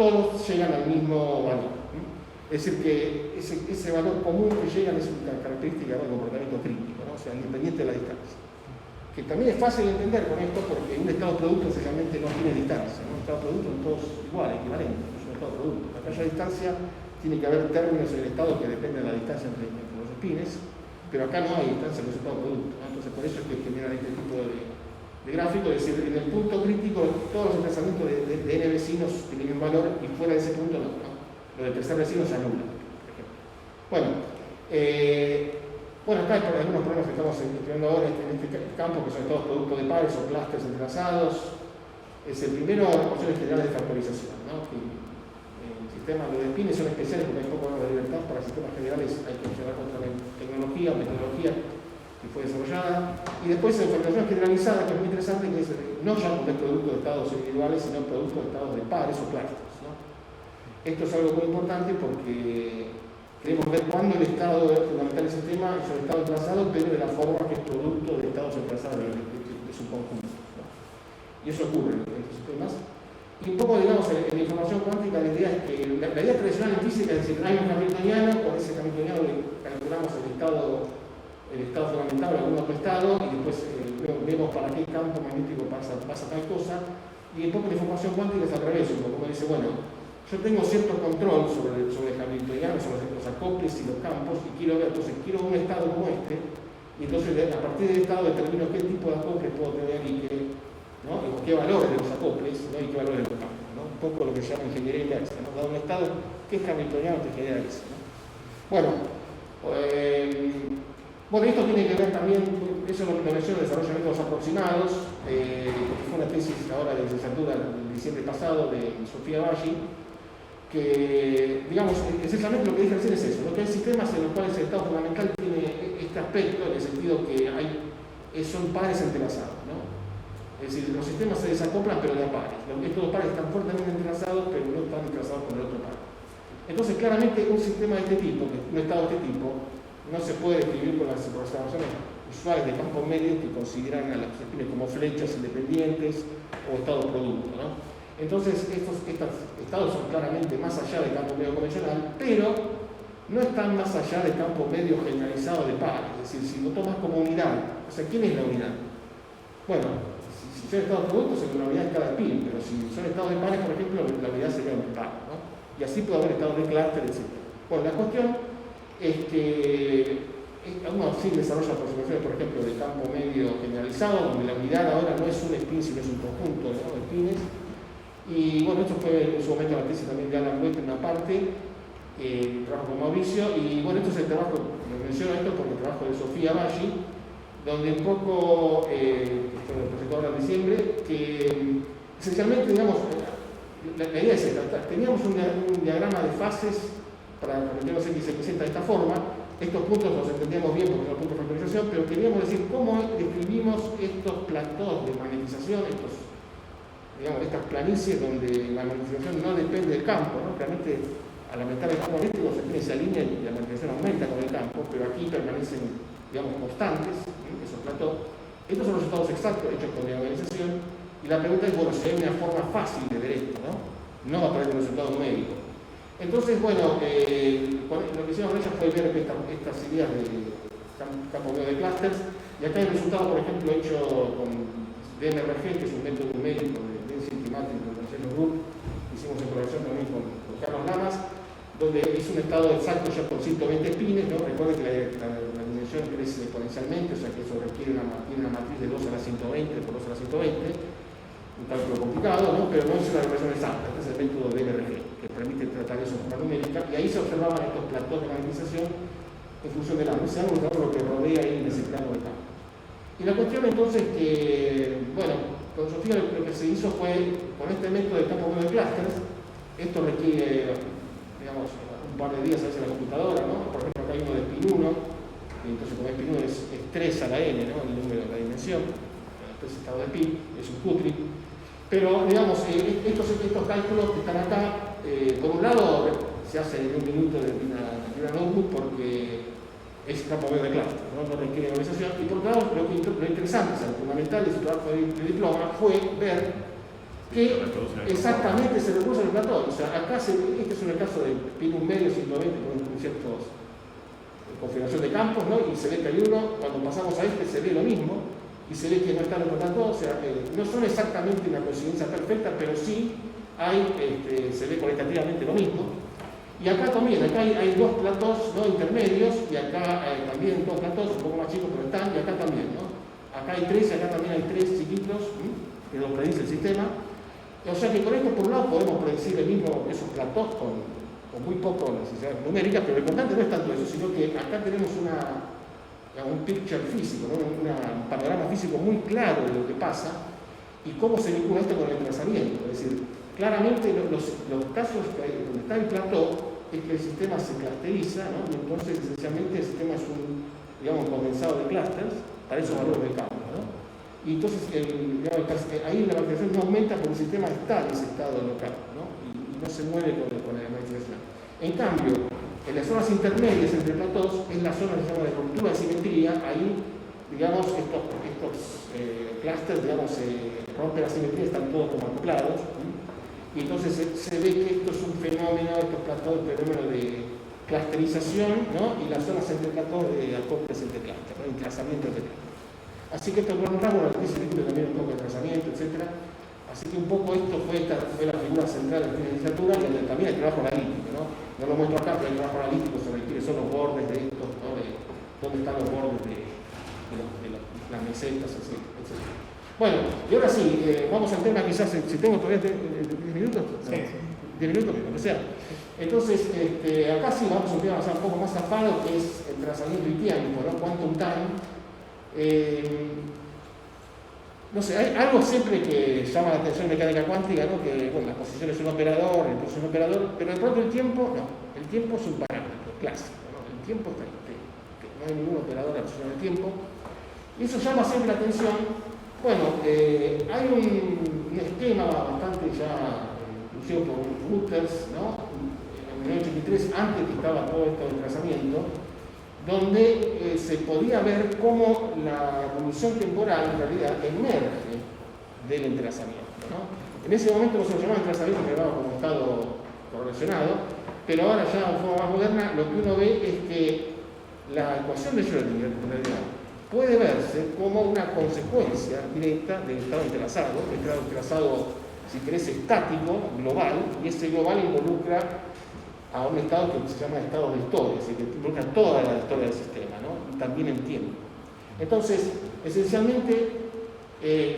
todos llegan al mismo valor. Es decir, que ese valor común que llegan es una característica del comportamiento crítico, ¿no? O sea, independiente de la distancia. Que también es fácil de entender con esto porque un estado producto esencialmente no tiene distancia, ¿no? Un estado producto son todos iguales, equivalentes, es un estado producto. Acá haya distancia, tiene que haber términos en el estado que dependen de la distancia entre los espines, pero acá no hay distancia en el estado producto, ¿no? Entonces, por eso es que generan este tipo de gráfico, es decir, en el punto crítico todos los desplazamientos de n vecinos tienen un valor y fuera de ese punto no. Lo del tercer vecino se anula, por ejemplo. Bueno, acá hay algunos problemas que estamos estudiando ahora en este campo, que son todos productos de pares o clústeres entrelazados. Es el primero, ecuaciones generales de factorización, ¿no? Que el sistema de spines son especiales porque hay poco de libertad. Para sistemas generales hay que funcionar con otra tecnología o metodología que fue desarrollada. Y después en factorización generalizada, que es muy interesante, que es no ya un producto de estados individuales, sino producto de estados de pares o clústeres, ¿no? Esto es algo muy importante porque queremos ver cuándo el estado fundamental del sistema es un estado entrelazado, pero de la forma que es producto de estados entrelazados de su conjunto, ¿no? Y eso ocurre en estos sistemas. Y un poco, digamos, en la información cuántica la idea es que la idea tradicional en física es decir, hay un hamiltoniano, con ese hamiltoniano le calculamos el estado fundamental o algún otro estado, y después vemos para qué campo magnético pasa tal cosa. Y un poco la información cuántica es al revés, como dice, bueno, yo tengo cierto control sobre el hamiltoniano, sobre los acoples y los campos, y quiero un estado como este, y entonces a partir del estado determino qué tipo de acoples puedo tener y qué valores de los acoples, ¿no? Y qué valores de los campos, ¿no? Un poco lo que se llama ingeniería inversa, ¿no? Dado un estado, ¿qué es hamiltoniano te genera eso? ¿No? Bueno, esto tiene que ver también, eso lo menciono, el desarrollo de métodos aproximados, fue una tesis ahora de licenciatura en diciembre pasado de Sofía Baggi, que, digamos, esencialmente lo que dije recién es eso, ¿no? Que hay sistemas en los cuales el estado fundamental tiene este aspecto, en el sentido que son pares entrelazados, ¿no? Es decir, los sistemas se desacoplan pero de a pares. Estos dos pares están fuertemente entrelazados, pero no están entrelazados con el otro par. Entonces, claramente, un sistema de este tipo, un estado de este tipo, no se puede describir con las aproximaciones usuales de campos medios que consideran a las sistemas como flechas independientes o estados producto, ¿no? Entonces, estos estados son claramente más allá del campo medio convencional, pero no están más allá del campo medio generalizado de pares. Es decir, si lo tomas como unidad, o sea, ¿quién es la unidad? Bueno, si son estados productos, la unidad es cada pin, pero si son estados de pares, por ejemplo, la unidad sería un par, ¿no? Y así puede haber estados de clúster, etc. Bueno, la cuestión es que uno sí desarrolla aproximaciones, por ejemplo, de campo medio generalizado, donde la unidad ahora no es un spin, sino es un conjunto, ¿no?, de pines. Y bueno, esto fue en su momento la tesis también de Alan West en una parte, trabajo con Mauricio, y bueno, esto es el trabajo, lo menciono esto porque el trabajo de Sofía Baggi, donde un poco, esto lo presentó ahora en diciembre, que esencialmente, digamos, la idea es esta: teníamos un diagrama de fases para meter los X se presenta de esta forma. Estos puntos los entendíamos bien porque son puntos de factorización, pero queríamos decir cómo describimos estos platós de magnetización, estas planicies donde la magnetización no depende del campo, ¿no? Realmente, al aumentar el campo magnético, los spines se alinean y la magnetización aumenta con el campo, pero aquí permanecen, digamos, constantes, esos platós. Estos son los estados exactos hechos con diagonalización, y la pregunta es, bueno, si hay una forma fácil de ver esto, ¿no? No a través de un resultado numérico. Entonces, bueno, lo que hicimos con ella fue ver estas ideas de campo medio de clusters, y acá el resultado, por ejemplo, hecho con DMRG, que es un método numérico de Density Matrix de Marcelo Group, hicimos en colaboración también con Carlos Lamas, donde es un estado exacto ya con 120 espines, ¿no? Recuerden que la dimensión crece exponencialmente, o sea que eso requiere una matriz de 2 a la 120 por 2 a la 120, un cálculo complicado, ¿no? Pero no es una regresión exacta. Este es el método de DMRG, que permite tratar eso de forma numérica, y ahí se observaban estos platós de magnetización en función del ángulo. Se han mostrado lo que rodea ahí en ese plano de campo. Y la cuestión entonces que, bueno, con Sofía lo que se hizo fue, con este método de campo medio de clusters, esto requiere, digamos, un par de días a veces en la computadora, ¿no? Por ejemplo, acá hay uno de spin 1, entonces como spin 1 es 3 a la n, ¿no? El número de la dimensión, este estado de pi, es un Q-trip. Pero, digamos, estos cálculos que están acá, por un lado, se hacen en un minuto de una notebook porque es campo medio de cluster, ¿no? No requiere organización. Y por otro lado, lo interesante, o sea, lo fundamental de su trabajo de diploma fue ver que exactamente se reproduce el plató. O sea, acá este es un caso de pin 1 medio 120 con ciertas configuración de campos, ¿no? Y se ve que hay uno, cuando pasamos a este se ve lo mismo, y se ve que no está en el plató. O sea, no son exactamente una coincidencia perfecta, pero sí se ve cualitativamente lo mismo. Y acá también, hay dos platós, ¿no?, intermedios, y acá también dos platós, un poco más chicos, pero están, y acá también, ¿no? Acá hay 3 y acá también hay 3 chiquitos, que lo predice el sistema. O sea que con esto, por un lado, podemos predecir esos platós con muy poco necesidad numérica, pero lo importante no es tanto eso, sino que acá tenemos un picture físico, ¿no?, un panorama físico muy claro de lo que pasa y cómo se vincula esto con el trazamiento. Es decir, claramente los casos donde está el plató es que el sistema se clusteriza, ¿no? Y entonces esencialmente el sistema es un, digamos, condensado de clusters para esos valores de campo, ¿no? Y entonces ahí la variación no aumenta porque el sistema está en ese estado local, ¿no? Y no se mueve con modificación. En cambio, en las zonas intermedias entre platós es la zona que se llama de ruptura de simetría. Ahí, digamos, estos clústeres, digamos, rompen la simetría, están todos como acoplados. Y entonces se ve que esto es un fenómeno, estos platós, un fenómeno de clusterización, ¿no? Y las zonas entre platós de acoples entre clústeres, ¿no? Enlazamiento entre clústeres. Así que esto con un ramo, la crisis también un poco de trazamiento, etc. Así que un poco esto fue la figura central de la legislatura y también el trabajo analítico, ¿no? No lo muestro acá, pero el trabajo analítico sobre quiénes son los bordes de estos, ¿no? De dónde están los bordes de las mesetas, etc. Bueno, y ahora sí, vamos al tema quizás, si tengo todavía 10 minutos. Sí. 10 minutos, lo que sea. Entonces, acá sí vamos a un tema un poco más zafado, que es el trazamiento itiánico, ¿no? Quantum time. No sé, hay algo siempre que llama la atención en mecánica cuántica, ¿no? Que bueno, la posición es un operador, el proceso es un operador, pero de pronto el tiempo, no. El tiempo es un parámetro clásico, ¿no? El tiempo está ahí, no hay ningún operador asociado al tiempo. Y eso llama siempre la atención. Bueno, hay un esquema bastante ya producido por Reuters, ¿no? En 1983, antes que estaba todo esto del trazamiento, donde se podía ver cómo la evolución temporal en realidad emerge del entrelazamiento, ¿no? En ese momento no se lo llamaba entrelazamiento, que quedaba como estado correlacionado, pero ahora ya de forma más moderna lo que uno ve es que la ecuación de Schrödinger en realidad puede verse como una consecuencia directa del estado entrelazado, el estado entrelazado, si querés, estático, global, y ese global involucra a un estado que se llama estado de historia, es decir, que involucra toda la historia del sistema, ¿no? Y también el tiempo. Entonces, esencialmente,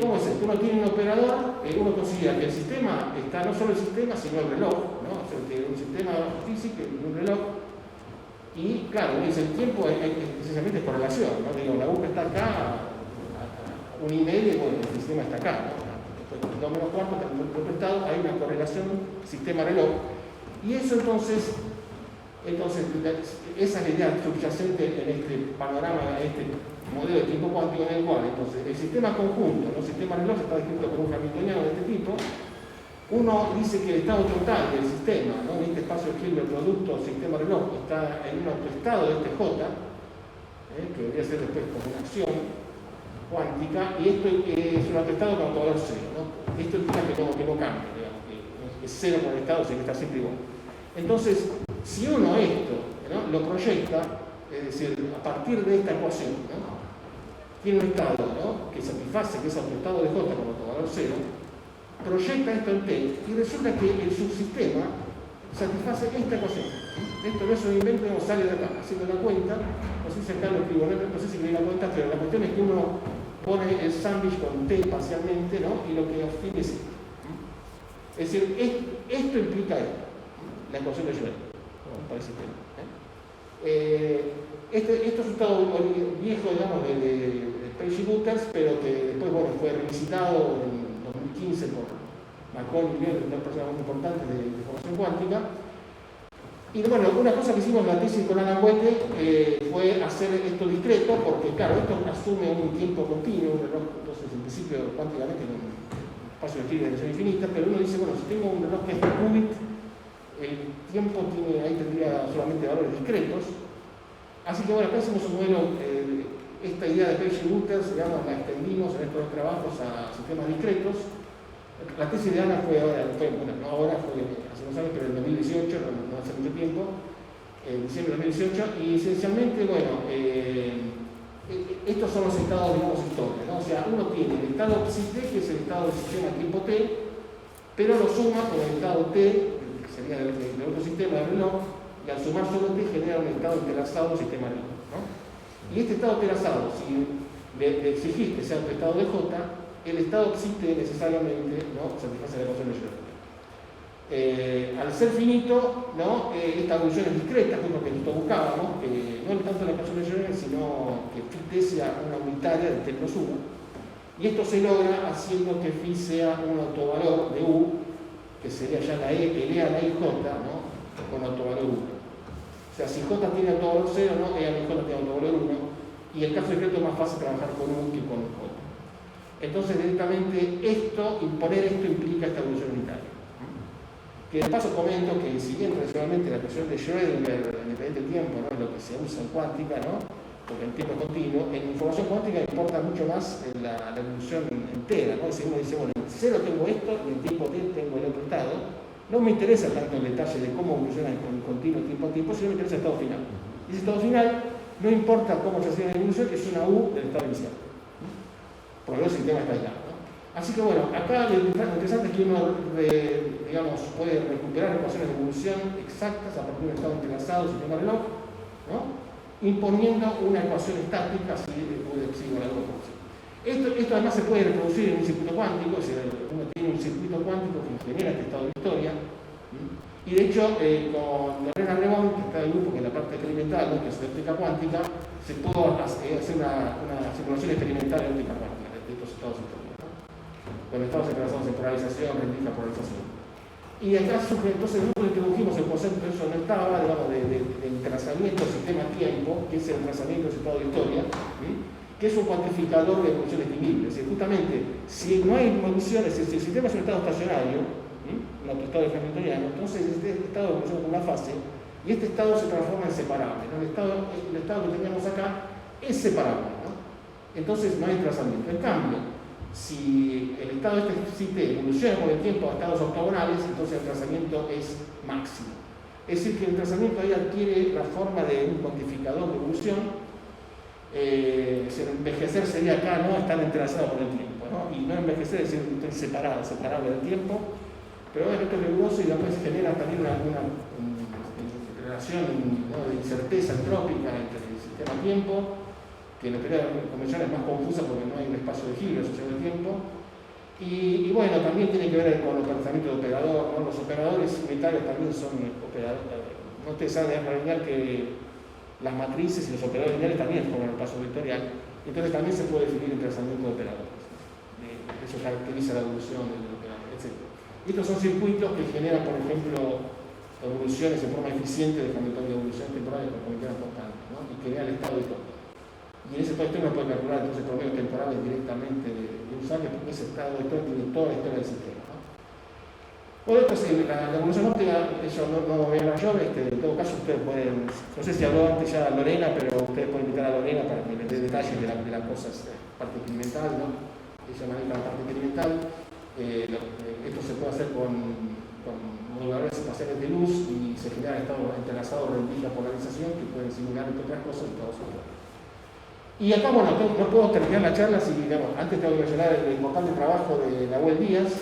¿cómo es esto? Uno tiene un operador, uno considera que el sistema está no solo el sistema, sino el reloj, ¿no? O sea, que un sistema físico y un reloj. Y claro, dice, el tiempo esencialmente es correlación, ¿no? Digo, la urna está acá a 1,5 y bueno, el sistema está acá, ¿no? Después, 2 menos cuarto, estado, hay una correlación sistema-reloj. Y eso entonces esa es la idea subyacente en este panorama, en este modelo de tiempo cuántico en el cual entonces el sistema conjunto, ¿no? El sistema reloj está descrito por un hamiltoniano de este tipo. Uno dice que el estado total del sistema, ¿no? En este espacio de Hilbert producto sistema-reloj está en un autoestado de este J, que debería ser después como una acción cuántica, y esto es un autoestado con autovalor cero, ¿no? Esto implica que no cambia, digamos, que es cero por el estado, o sea que está siempre igual. Entonces, si uno esto, ¿no? Lo proyecta, es decir, a partir de esta ecuación, ¿no? Tiene un estado, ¿no? Que satisface que es autoestado de J con autovalor cero, proyecta esto en T y resulta que el subsistema satisface esta ecuación. Esto no es un invento, no sale de acá, haciendo la cuenta, no sé si acá lo escribo, no sé si me di la cuenta, pero la cuestión es que uno pone el sándwich con T parcialmente, ¿no? Y lo que obtiene es esto. Es decir, esto implica esto, la ecuación de Schrödinger, para el sistema. Esto es un estado viejo, digamos, de Page y Reuters, pero que después, bueno, fue revisitado en 2015 por Macron y Lier, dos personas muy importantes de información cuántica. Y bueno, una cosa que hicimos en la tesis con Alan Boete fue hacer esto discreto, porque claro, esto asume un tiempo continuo, un reloj, entonces en principio cuánticamente en un espacio de dimensión infinita, pero uno dice, bueno, si tengo un reloj que es de qubit, el tiempo ahí tendría solamente valores discretos. Así que bueno, acá hacemos un modelo, esta idea de Page y Reuters, digamos, la extendimos en estos trabajos a sistemas discretos. La tesis de Ana fue ahora, bueno, no ahora, fue hace unos años, pero en 2018, no hace mucho tiempo, en diciembre de 2018, y esencialmente, bueno, estos son los estados, digamos, históricos, ¿no? O sea, uno tiene el estado psi-t, que es el estado del sistema tiempo t, pero lo suma con el estado t, que sería del otro sistema del reloj, y al sumar solo t genera un estado entrelazado del sistema reloj, ¿no? Y este estado entrelazado, si le exigís que sea un estado de J, el estado psi-t necesariamente, ¿no? Satisface la ecuación de Schrödinger. Al ser finito, ¿no? Esta evolución es discreta, que es lo que nosotros buscábamos, que no tanto la ecuación de Schrödinger, sino que phi-t sea una unitaria de t plus 1. Y esto se logra haciendo que phi sea un autovalor de u, que sería ya la E, el E a la IJ, ¿no? Con autovalor 1. O sea, si J tiene autovalor 0, ¿no? E a la IJ tiene autovalor 1. Y el caso discreto es más fácil trabajar con U que con J. Entonces, directamente, imponer esto implica esta evolución unitaria. que de paso comento que si bien tradicionalmente la ecuación de Schrödinger, independiente del tiempo, ¿no?, es lo que se usa en cuántica, ¿no?, porque el tiempo es continuo, en información cuántica importa mucho más la evolución entera, ¿no? Si uno dice, bueno, en cero tengo esto y en tiempo T tengo el otro estado, no me interesa tanto el detalle de cómo evoluciona en continuo tiempo a tiempo, sino me interesa el estado final. Y ese estado final, no importa cómo se hace la evolución, es una U del estado inicial. Por lo menos el sistema está aislado, ¿no? Así que bueno, acá lo interesante es que uno digamos, puede recuperar ecuaciones de evolución exactas a partir de un estado entrelazado, sistema reloj, ¿no?, imponiendo una ecuación estática así con alguna función. Esto además se puede reproducir en un circuito cuántico, es decir, uno tiene un circuito cuántico que genera este estado de historia, y de hecho con Lorena Rebón, que está en el grupo, que es la parte experimental, ¿no?, que es la óptica cuántica, se pudo hacer una simulación experimental de óptica cuántica de estos estados de historia, ¿no?, con estados entrelazados en polarización, rendija, polarización. Y acá surge, entonces nosotros introdujimos el concepto, eso no estaba, digamos, de entrelazamiento sistema-tiempo, que es el entrelazamiento del estado de historia, que es un cuantificador de evolución estimable. Es decir, justamente, si no hay evoluciones, si el sistema es un estado estacionario, un autoestado de hamiltoniano, entonces este estado evoluciona con una fase, y este estado se transforma en separable, ¿no? El estado que teníamos acá es separable, ¿no? Entonces no hay entrelazamiento. En cambio, si el estado evoluciona con el tiempo a estados ortogonales, entonces el entrelazamiento es máximo. Es decir, que el entrelazamiento ahí adquiere la forma de un cuantificador de evolución. Envejecer sería acá, no estar entrelazado con el tiempo, ¿no? Y no envejecer es decir, estoy separable del tiempo, pero esto es riguroso y después genera también una relación, ¿no?, de incerteza entrópica entre el sistema-tiempo, que en la teoría convencional es más confusa porque no hay un espacio de giro asociado al tiempo. Y bueno, también tiene que ver con los pensamientos de operador, ¿no? Los operadores unitarios también son operadores. No ustedes saben lineal que las matrices y los operadores lineales también forman el paso vectorial. Entonces también se puede definir el pensamiento de operadores. Eso caracteriza la evolución del operador, etc. Estos son circuitos que generan, por ejemplo, evoluciones en forma eficiente de Hamilton de evolución temporal y concomitantes constantes, ¿no?, y que crea el estado de todo. Y en ese estado uno puede calcular entonces promedios temporales directamente de un sample, porque ese estado de historia tiene toda la historia del sistema, ¿no? Bueno, esto es la evolución óptica, eso no voy a hablar yo, en todo caso ustedes pueden, no sé si habló antes ya Lorena, pero ustedes pueden invitar a Lorena para que les dé detalles de las cosas, parte experimental, ¿no? Ella maneja la parte experimental. Esto se puede hacer con moduladores espaciales de luz y se generan estados entrelazados de rendija polarización que pueden simular, entre otras cosas, estados ortogonales. Y acá, bueno, no puedo terminar la charla si, digamos, antes tengo que mencionar el importante trabajo de Nahuel Díaz,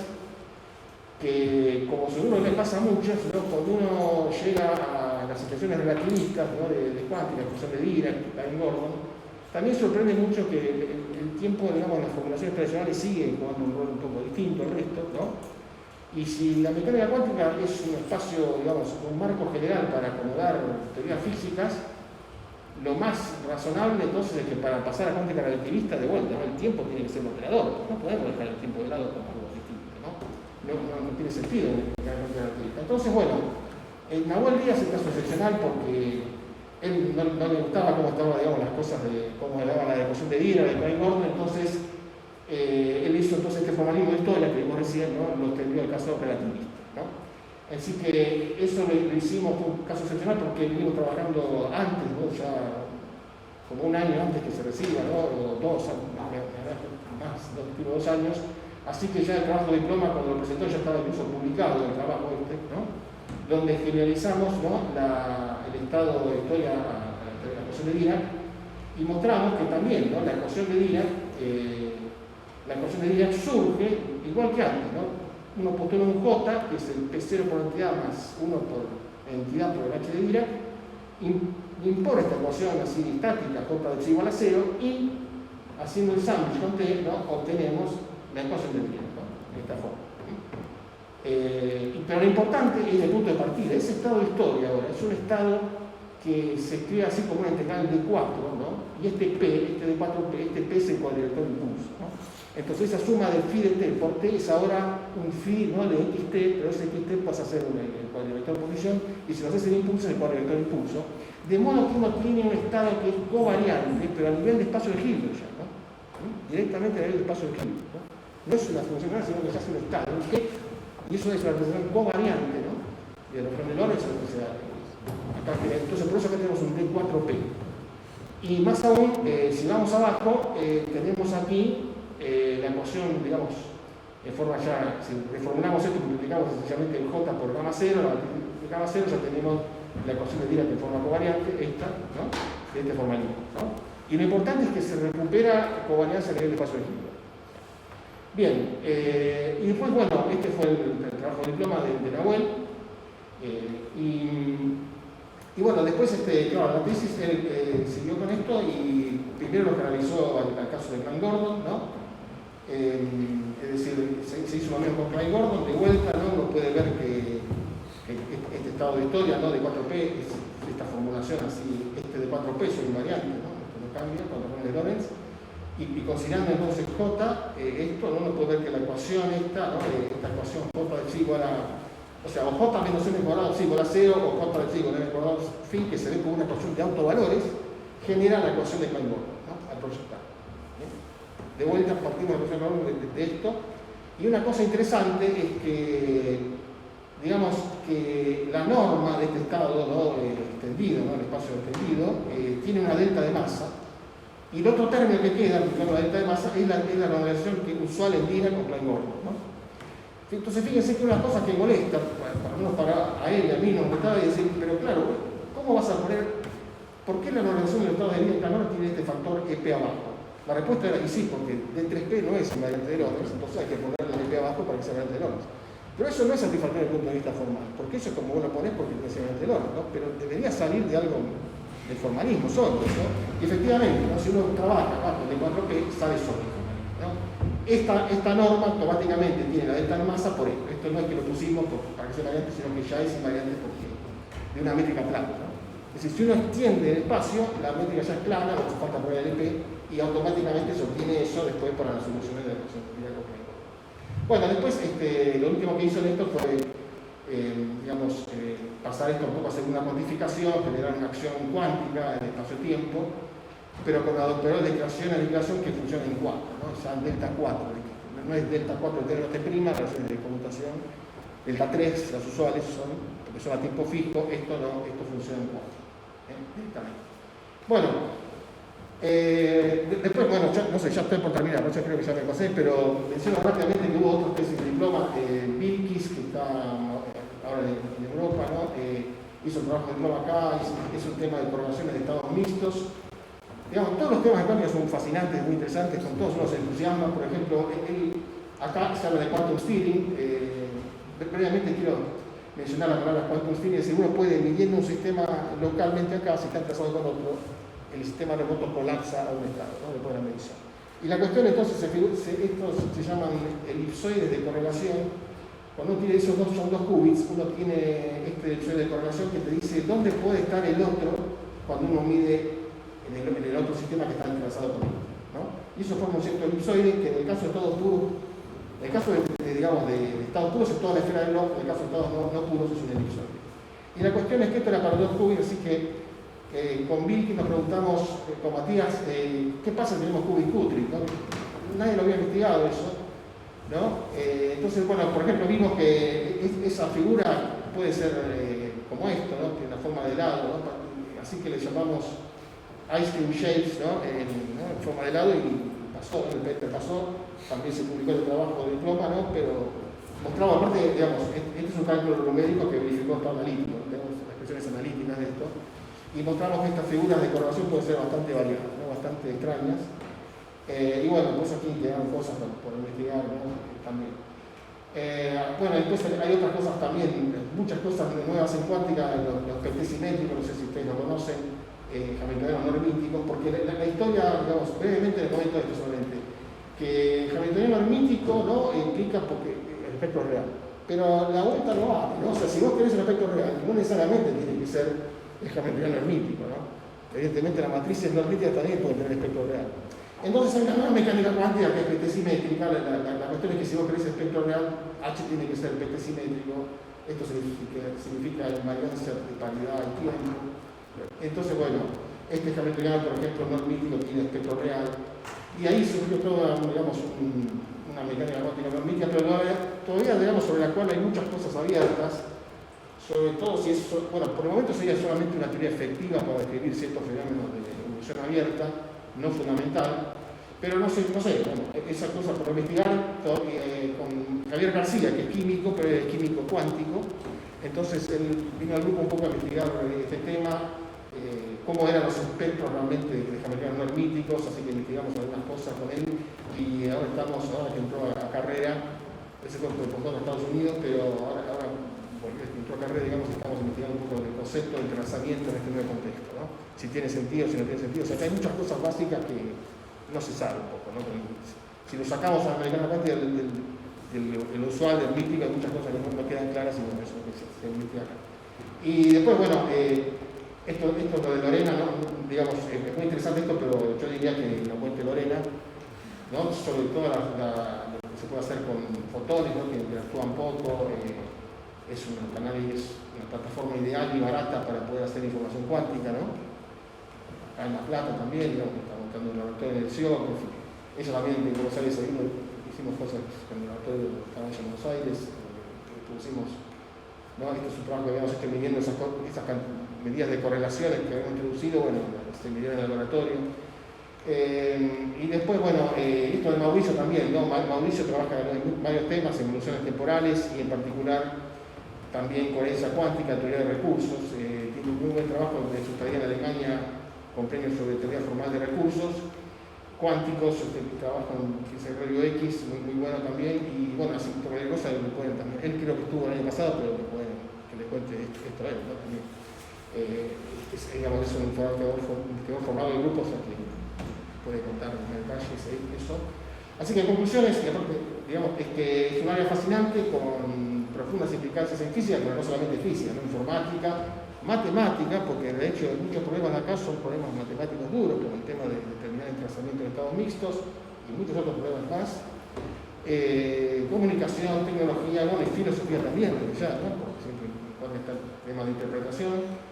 que como seguro le pasa a muchos, ¿no?, cuando uno llega a las situaciones relativistas, ¿no?, de cuántica, cuestión de Dirac, Time Gordon, también sorprende mucho que el tiempo, digamos, en las formulaciones tradicionales sigue jugando un rol un poco distinto al resto, ¿no? Y si la mecánica cuántica es un espacio, digamos, un marco general para acomodar teorías físicas, lo más razonable entonces es que para pasar a cuántica relativista de vuelta, ¿no?, el tiempo tiene que ser un operador, no podemos dejar el tiempo de lado como algo distinto, ¿no? No tiene sentido en la cuántica relativista. Entonces, bueno, Nahuel Díaz es un caso excepcional porque él no le gustaba cómo estaban, digamos, las cosas de cómo le daban la ecuación de Dirac, de Time Gordon, entonces él hizo entonces este formalismo de historia que vimos recién, ¿no?, lo extendió al caso relativista, ¿no? Así que eso lo hicimos un caso excepcional porque venimos trabajando antes, ¿no?, ya como un año antes que se reciba, ¿no?, o 2 años, así que ya el trabajo de diploma cuando lo presentó ya estaba incluso publicado el trabajo ¿no?, donde generalizamos, ¿no?, el estado de historia a la ecuación de Dirac y mostramos que también, ¿no?, la ecuación de Dirac surge igual que antes, ¿no? Uno postula un J, que es el P0 por entidad más 1 por entidad por el H de Dirac, impone esta ecuación así estática, J de x igual a 0, y haciendo el sándwich con T, ¿no?, obtenemos la ecuación de Dirac, ¿no?, de esta forma. Pero lo importante es el punto de partida. Ese estado de historia ahora es un estado que se escribe así como una integral de 4, ¿no?, y este P, este de 4P, este P es el cuadrilector de impulso, ¿no? Entonces esa suma del phi de t por t es ahora un phi, ¿no?, de xt, pero ese xt pasa a ser el cuadrilector de posición, y si lo haces el impulso es el cuadrilector de impulso, de modo que uno tiene un estado que es covariante, pero a nivel de espacio de Hilbert ya, ¿no?, directamente a nivel de espacio de Hilbert, ¿no? No es una función, sino que se hace un estado, y eso es una representación covariante, ¿no?, Bien, los Lorentz, entonces por eso acá tenemos un D4P. Y más aún, si vamos abajo, tenemos aquí la ecuación, digamos, en forma ya, si reformulamos esto, multiplicamos esencialmente el J por gamma 0, la gamma 0 ya tenemos la ecuación de Dirac en forma covariante, esta, ¿no? De este formalismo, ¿no? Y lo importante es que se recupera covarianza a nivel de espacio elegido. Bien, y después, bueno, este fue el trabajo de diploma de Nahuel. Y bueno, después, claro, la tesis él siguió con esto y primero lo canalizó al caso de Klein-Gordon, ¿no? Es decir, se hizo lo mismo con Klein-Gordon, de vuelta, ¿no? Uno puede ver que este estado de historia, ¿no? De 4P, es esta formulación así, de 4P es un invariante, ¿no? Esto no cambia cuando ponen de Lorentz. Y considerando entonces J, esto, ¿no? Uno puede ver que la ecuación esta, ¿no? Esta ecuación J de psi igual a, o sea, o J menos n cuadrado psi igual a 0, o J de psi igual a n cuadrado phi, que se ve como una ecuación de autovalores, genera la ecuación de Klein-Gordon, ¿no? Al proyectar. De vuelta partimos de la ecuación de esto. Y una cosa interesante es que, digamos, que la norma de este estado, ¿no? Extendido, ¿no? El espacio extendido, tiene una delta de masa. Y el otro término que queda, aplicando la delta de masa, es la normalización usual en Dirac con Klein-Gordon, ¿no? Entonces fíjense que una cosa que molesta, para él y a mí nos molestaba y decir, pero claro, ¿cómo vas a poner, por qué la normalización del estado de Dirac Klein-Gordon tiene este factor EP abajo? La respuesta era que sí, porque D3P no es invariante de Lorentz, entonces hay que ponerle el EP abajo para que sea invariante de Lorentz. Pero eso no es satisfactorio desde el punto de vista formal, porque eso es como vos lo ponés porque es invariante de Lorentz, ¿no? Pero debería salir de algo del formalismo sólido, ¿no? Y efectivamente, ¿no? Si uno trabaja bajo el D4P, sale sólido, ¿no? Esta norma automáticamente tiene la delta de masa por esto. Esto no es que lo pusimos para que sea invariante, sino que ya es invariante porque de una métrica plana, ¿no? Es decir, si uno extiende el espacio, la métrica ya es plana, no hace falta poner el EP, y automáticamente se obtiene eso después para las soluciones de la ecuación de Dirac-Klein-Gordon. Bueno, después lo último que hizo en esto fue pasar esto un poco a hacer una cuantificación, generar una acción cuántica en espacio-tiempo, pero con adoptadores de creación y aniquilación que funcionan en 4, ¿no? O sea, delta 4, no es delta 4 de T', relaciones de conmutación, delta 3, las usuales son, porque son a tiempo fijo, esto no, esto funciona en 4, directamente. Bueno, después, bueno, no sé, ya estoy por terminar, no sé, creo que ya me pasé, pero menciono rápidamente que hubo otros tesis de diploma, Vilkis, que está ahora en Europa, ¿no? Hizo un trabajo de diploma acá, es un tema de correlaciones de estados mixtos. Digamos, todos los temas de cuántica son fascinantes, muy interesantes, con todos uno se entusiasma. Por ejemplo, acá se habla de quantum steering. Previamente quiero mencionar la palabra quantum steering, es decir, uno puede, midiendo un sistema localmente acá, si está emplazado con otro, el sistema remoto colapsa a un estado, ¿no? Después de la medición. Y la cuestión entonces, estos se llaman elipsoides de correlación. Cuando uno tiene esos dos, son dos qubits, uno tiene este elipsoide de correlación que te dice dónde puede estar el otro cuando uno mide en el otro sistema que está entrelazado con otro, ¿no? Y eso forma un cierto elipsoide que en el caso de estados puros, en el caso de estados puros es toda la esfera del log, en el caso de estados no puros es un elipsoide. Y la cuestión es que esto era para dos qubits, así que con Vilkis nos preguntamos, con Matías, ¿qué pasa si tenemos qubit Cutri, ¿no? Nadie lo había investigado eso, ¿no? Entonces, bueno, por ejemplo, vimos que esa figura puede ser como esto, ¿no? Tiene una forma de helado, ¿no? Así que le llamamos Ice Cream Shapes, ¿no? En forma de helado, y pasó, el paper pasó, también se publicó el trabajo de diploma, ¿no? Pero mostraba, aparte, digamos, este es un cálculo numérico que verificó estado analítico, tenemos expresiones analíticas de esto, y mostramos que estas figuras de correlación pueden ser bastante variadas, ¿no? Bastante extrañas. Y bueno, pues aquí quedan cosas por investigar, ¿no? También. Bueno, después hay otras cosas también, muchas cosas nuevas en cuántica, los PT simétricos, no sé si ustedes lo conocen, hamiltonianos hermíticos, porque la historia, digamos, brevemente les comento esto solamente, que el hamiltoniano hermítico, ¿no? Implica porque el espectro real, pero la vuelta no vale, ¿no? O sea, si vos querés el espectro real, no necesariamente tiene que ser el hamiltoniano hermítico, ¿no? Evidentemente las matrices no hermíticas también pueden tener espectro real. Entonces hay una nueva mecánica cuántica que es PT simétrica. La cuestión es que si vos querés el espectro real, H tiene que ser PT simétrico. Esto significa invariancia de paridad y tiempo. Entonces, bueno, este hamiltoniano, por ejemplo, no hermítico tiene espectro real. Y ahí surgió toda, digamos, una mecánica cuántica no hermítica, pero todavía, digamos, sobre la cual hay muchas cosas abiertas sobre todo si es, bueno, por el momento sería solamente una teoría efectiva para describir ciertos fenómenos de evolución abierta, no fundamental, pero no sé, bueno, esa cosa por investigar con Javier García, que es químico, pero es químico cuántico. Entonces él vino al grupo un poco a investigar este tema, cómo eran los espectros realmente de Hamiltonianos no hermíticos, así que investigamos algunas cosas con él y ahora que entró a carrera, ese fue por en Estados Unidos, pero ahora porque entró a carrera, digamos, estamos investigando un poco el concepto de entrelazamiento en este nuevo contexto, ¿no? Si tiene sentido, si no tiene sentido, o sea que hay muchas cosas básicas que no se sabe un poco, ¿no? Si lo sacamos a la mecánica cuántica del usual, del mítico, hay muchas cosas que no quedan claras y bueno, eso es lo que se investiga acá. Y después, bueno, esto lo de Lorena, ¿no? Digamos, es muy interesante esto, pero yo diría que lo cuente Lorena, ¿no? Sobre todo lo que se puede hacer con fotones, ¿no? Que interactúan poco, es una plataforma ideal y barata para poder hacer información cuántica, ¿no? Acá en La Plata también, digamos, que está montando un laboratorio en el CIOC, en fin. Eso también en Buenos Aires hicimos cosas con el laboratorio de en Buenos Aires, pusimos, ¿no? Este es un trabajo que habíamos hecho midiendo esas medidas de correlaciones que habíamos introducido, bueno, se midieron en el laboratorio. Y después, bueno, esto de Mauricio también, ¿no? Mauricio trabaja en varios temas, evoluciones temporales y en particular también coherencia cuántica, teoría de recursos. Tiene un muy buen trabajo de su estadía en Alemania con premios sobre teoría formal de recursos cuánticos, trabaja en física de radio X, muy bueno también, y bueno, así cualquier cosa lo pueden también. Él creo que estuvo el año pasado, pero que le cuente esto a él, ¿no? También. Digamos, es un investigador formado del grupo, o sea que puede contar en detalles eso. Así que en conclusiones, digamos, es que es un área fascinante con profundas implicancias en física, pero no solamente física, ¿no? Informática, matemática, porque de hecho muchos problemas de acá son problemas matemáticos duros, como el tema de determinar el trazamiento de estados mixtos y muchos otros problemas más. Comunicación, tecnología, bueno, y filosofía también, ya, ¿no? Porque siempre está el tema de interpretación.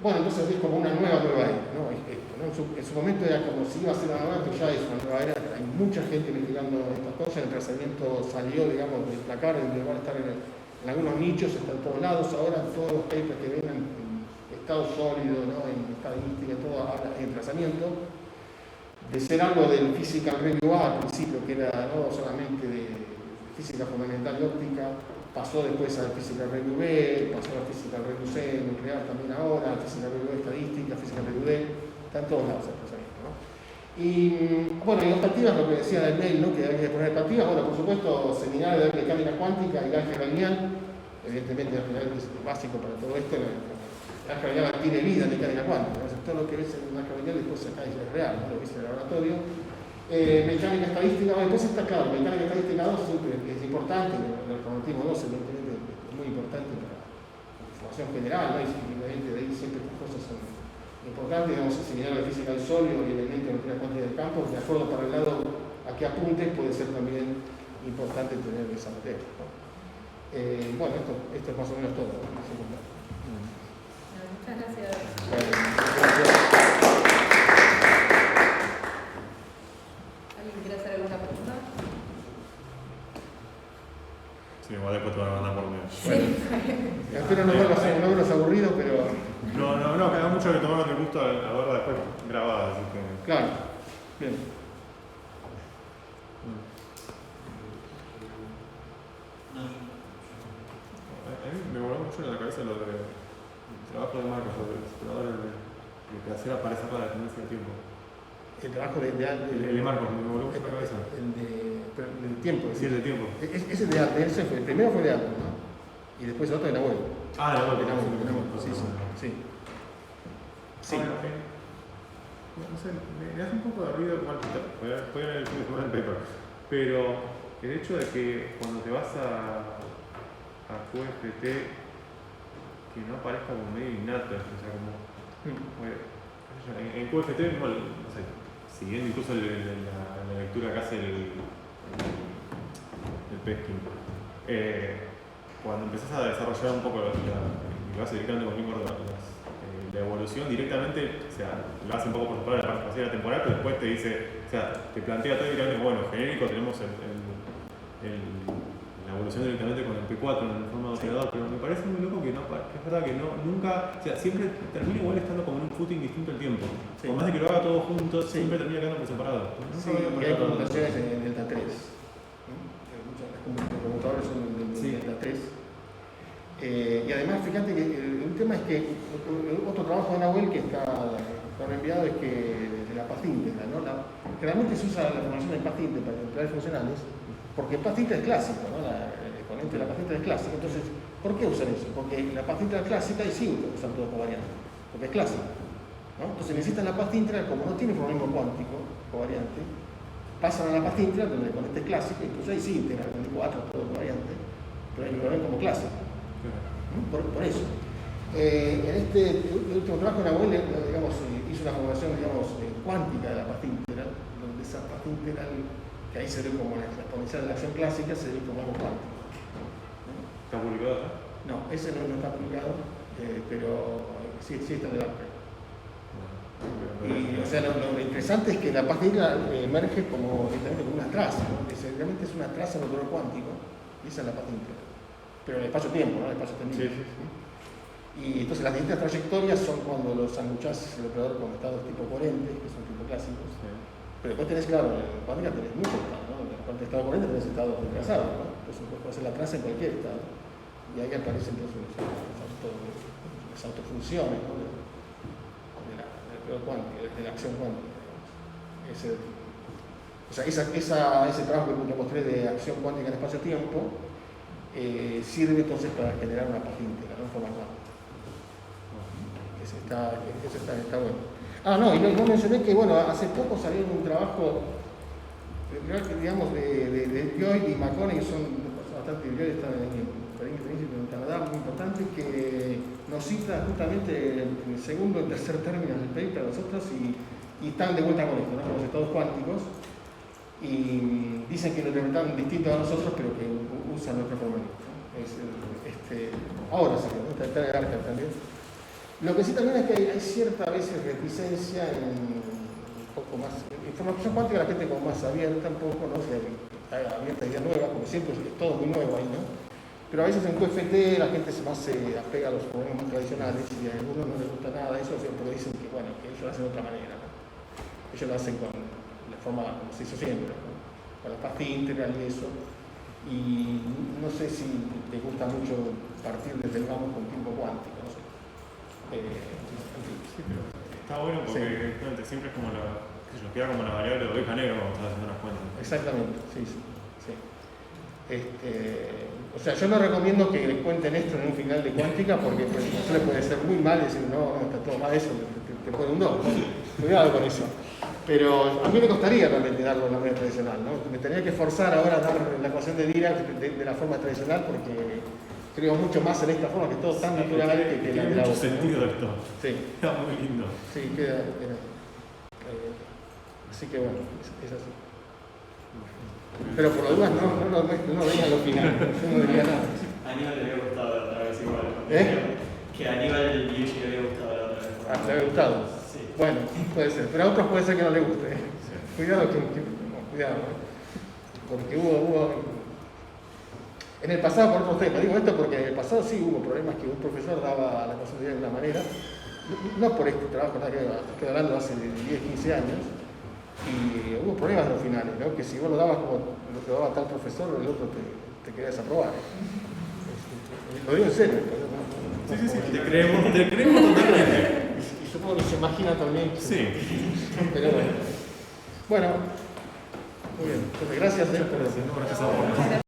Bueno, entonces es como una nueva era, ¿no? ¿no? En su momento era como si iba a ser una nueva, pero ya es una nueva era, hay mucha gente investigando estas cosas, el trazamiento salió, digamos, del placar, en lugar de estar en algunos nichos, está en todos lados, ahora todos los papers que ven en estado sólido, ¿no? En estadística, todo habla en trazamiento, de ser algo del Physical Review A al principio, que era no solamente de física fundamental y óptica, pasó después al Physical Review B, pasó al Physical Review C, nuclear también ahora, al Physical Review B estadística, Physical Review D, está en todos lados el trazamiento, ¿no? Y bueno, y optativas, lo que decía del mail, ¿no? Que hay que poner optativas, bueno, por supuesto, seminarios de mecánica cuántica y álgebra lineal, evidentemente el álgebra lineal es básico para todo esto, el álgebra lineal tiene vida en mecánica cuántica, entonces todo lo que ves en un álgebra lineal después acá es real, ¿no? Lo ves en el laboratorio. Mecánica estadística, bueno, después está claro, mecánica estadística 2 siempre es importante, el automatismo 2 evidentemente es muy importante para la información general, ¿no? Y evidentemente de ahí siempre estas cosas son importante, digamos, el seminario de física del sólido y el elemento de la teoría cuántica del campo, de acuerdo para el lado a que apunte, puede ser también importante tener esa materia, ¿no? Bueno, esto es más o menos todo, ¿no? Muchas gracias. Gracias. ¿Alguien quiere hacer alguna pregunta? Sí, igual después te van a mandar por medio. Sí. Espero no verlos aburridos, pero... No, queda mucho que tomarnos el gusto a verla después grabada, así que... Claro, bien. A mí me voló mucho en la cabeza lo del trabajo de Marcos, sobre el explorador, lo que hacía parecer la dependencia del tiempo. El trabajo de Marcos, me voló mucho la cabeza. El tiempo. Sí, el de tiempo. Ese de ese fue, el primero fue de Apple, ¿no? Y después el otro de Nahuel. Ah, de Nahuel. Sí. No sé, me hace un poco de ruido, igual, voy a leer el paper, pero el hecho de que cuando te vas a QFT que no aparezca como medio innato, o sea, como... En QFT, bueno, no sé, siguiendo incluso la lectura que hace el Peskin, cuando empezás a desarrollar un poco y vas directamente con la evolución directamente, o sea, lo hace un poco por separado de la parte espacial temporal, pero después te dice, o sea, te plantea todo directamente, bueno, genérico tenemos la evolución directamente con el P4 en el forma de operador, pero me parece muy loco que no, que es verdad que nunca, o sea, siempre termina igual estando como en un footing distinto al tiempo. Sí. Por más de que lo haga todo junto, siempre termina quedando por separado. Sí, y hay computaciones en Delta 3. Muchos computadores son en Delta 3. Y además, fíjate que el tema es que otro trabajo de Nahuel que está enviado es que de la paz íntegra, ¿no? Generalmente se usa la formación de paz íntegra para emplear funcionales, porque paz íntegra es clásico, ¿no? El exponente de la paz íntegra es clásico. Entonces, ¿por qué usan eso? Porque la paz íntegra clásica y sí usan todo covariante, porque es clásico, ¿no? Entonces necesitan la paz íntegra, como no tiene formalismo cuántico covariante, pasan a la paz íntegra donde el exponente es clásico, incluso ahí sí integran con el 4 todo covariante, pero lo ven como clásico. Por eso. En este último trabajo, Nahuel digamos, hizo una formulación cuántica de la paz integral, donde esa paz integral, que ahí se ve como la exponencial de la acción clásica, se ve como algo cuántico. ¿Está publicado acá? No, ese no está publicado, pero sí está en el arte. Y, o sea, lo interesante es que la paz integral emerge como una traza, ¿no? Realmente es una traza en el color cuántico, y esa es la paz integral. Pero en el espacio-tiempo, ¿no? El espacio-temporal. Sí. Y entonces las distintas trayectorias son cuando los sanguchás el operador con estados tipo coherentes, que son tipo clásicos. Sí. Pero después tenés, claro, en cuántica tenés muchos estados, ¿no? En el estado coherente tenés estados desplazados, ¿no? Entonces puedes hacer la traza en cualquier estado. Y ahí aparecen entonces las autofunciones, ¿no? del operador cuántico, de la acción cuántica. O sea, ese trabajo que mostré de acción cuántica en espacio-tiempo sirve entonces para generar una paz íntegra, ¿no? En forma cuántica. Eso está bueno. No, y no mencioné que, bueno, hace poco salió un trabajo, digamos, de Bioy y McConnell, que son bastante, Bioy está en Canadá, muy importante, que nos cita justamente en el segundo y tercer término del paper a nosotros y están de vuelta con esto, ¿no? Con los estados cuánticos, y dicen que lo interpretan distinto a nosotros, pero que usan nuestro formalismo, ¿no? Ahora sí, ¿no? Está de Arca también. Lo que sí también es que hay cierta a veces reticencia en un poco más. Información cuántica la gente como más abierta un poco, ¿no? O sea, abierta a ideas nuevas, porque siempre es todo muy nuevo ahí, ¿no? Pero a veces en QFT la gente más se apega a los problemas más tradicionales y a algunos no les gusta nada de eso, pero dicen que, bueno, que ellos lo hacen de otra manera, ¿no? Ellos lo hacen con la forma como se hizo siempre, ¿no? Con la paz integral y eso. Y no sé si te gusta mucho partir desde el vamos con tiempo cuántico, no sé. Sí, pero está bueno porque siempre es como queda como la variable de oveja negra cuando estás haciendo las cuentas. Exactamente, sí. O sea, yo no recomiendo que les cuenten esto en un final de cuántica porque pues, eso le puede ser muy mal y decir, no, está todo mal eso, te pone un 2. Cuidado con eso. Pero a mí me costaría realmente darlo de la manera tradicional, ¿no? Me tendría que forzar ahora a dar la ecuación de Dirac de la forma tradicional porque creo mucho más en esta forma, que es todo tan natural que la de la otra. Tiene mucho sentido esto. Sí. Está muy lindo. Sí, queda. Así que bueno, es así. Pero por lo demás no veía lo final, yo no diría nada. A Aníbal le había gustado la otra vez igual. Que a Aníbal el video le había gustado la otra vez. ¿Le había gustado? Sí. Bueno, puede ser, pero a otros puede ser que no le guste. Sí. Cuidado cuidado. Porque hubo en el pasado por otros temas, digo esto porque en el pasado sí hubo problemas que un profesor daba la posibilidad de una manera, no por este trabajo, estoy hablando de hace 10, 15 años, y hubo problemas en los finales, ¿no? Que si vos lo dabas como lo que daba tal profesor, el otro te quería desaprobar. Lo digo en serio. Sí, te creemos totalmente. Y supongo que se imagina también. Sí. Pero bueno. Bueno, muy bien. Entonces, gracias. Gracias a vos.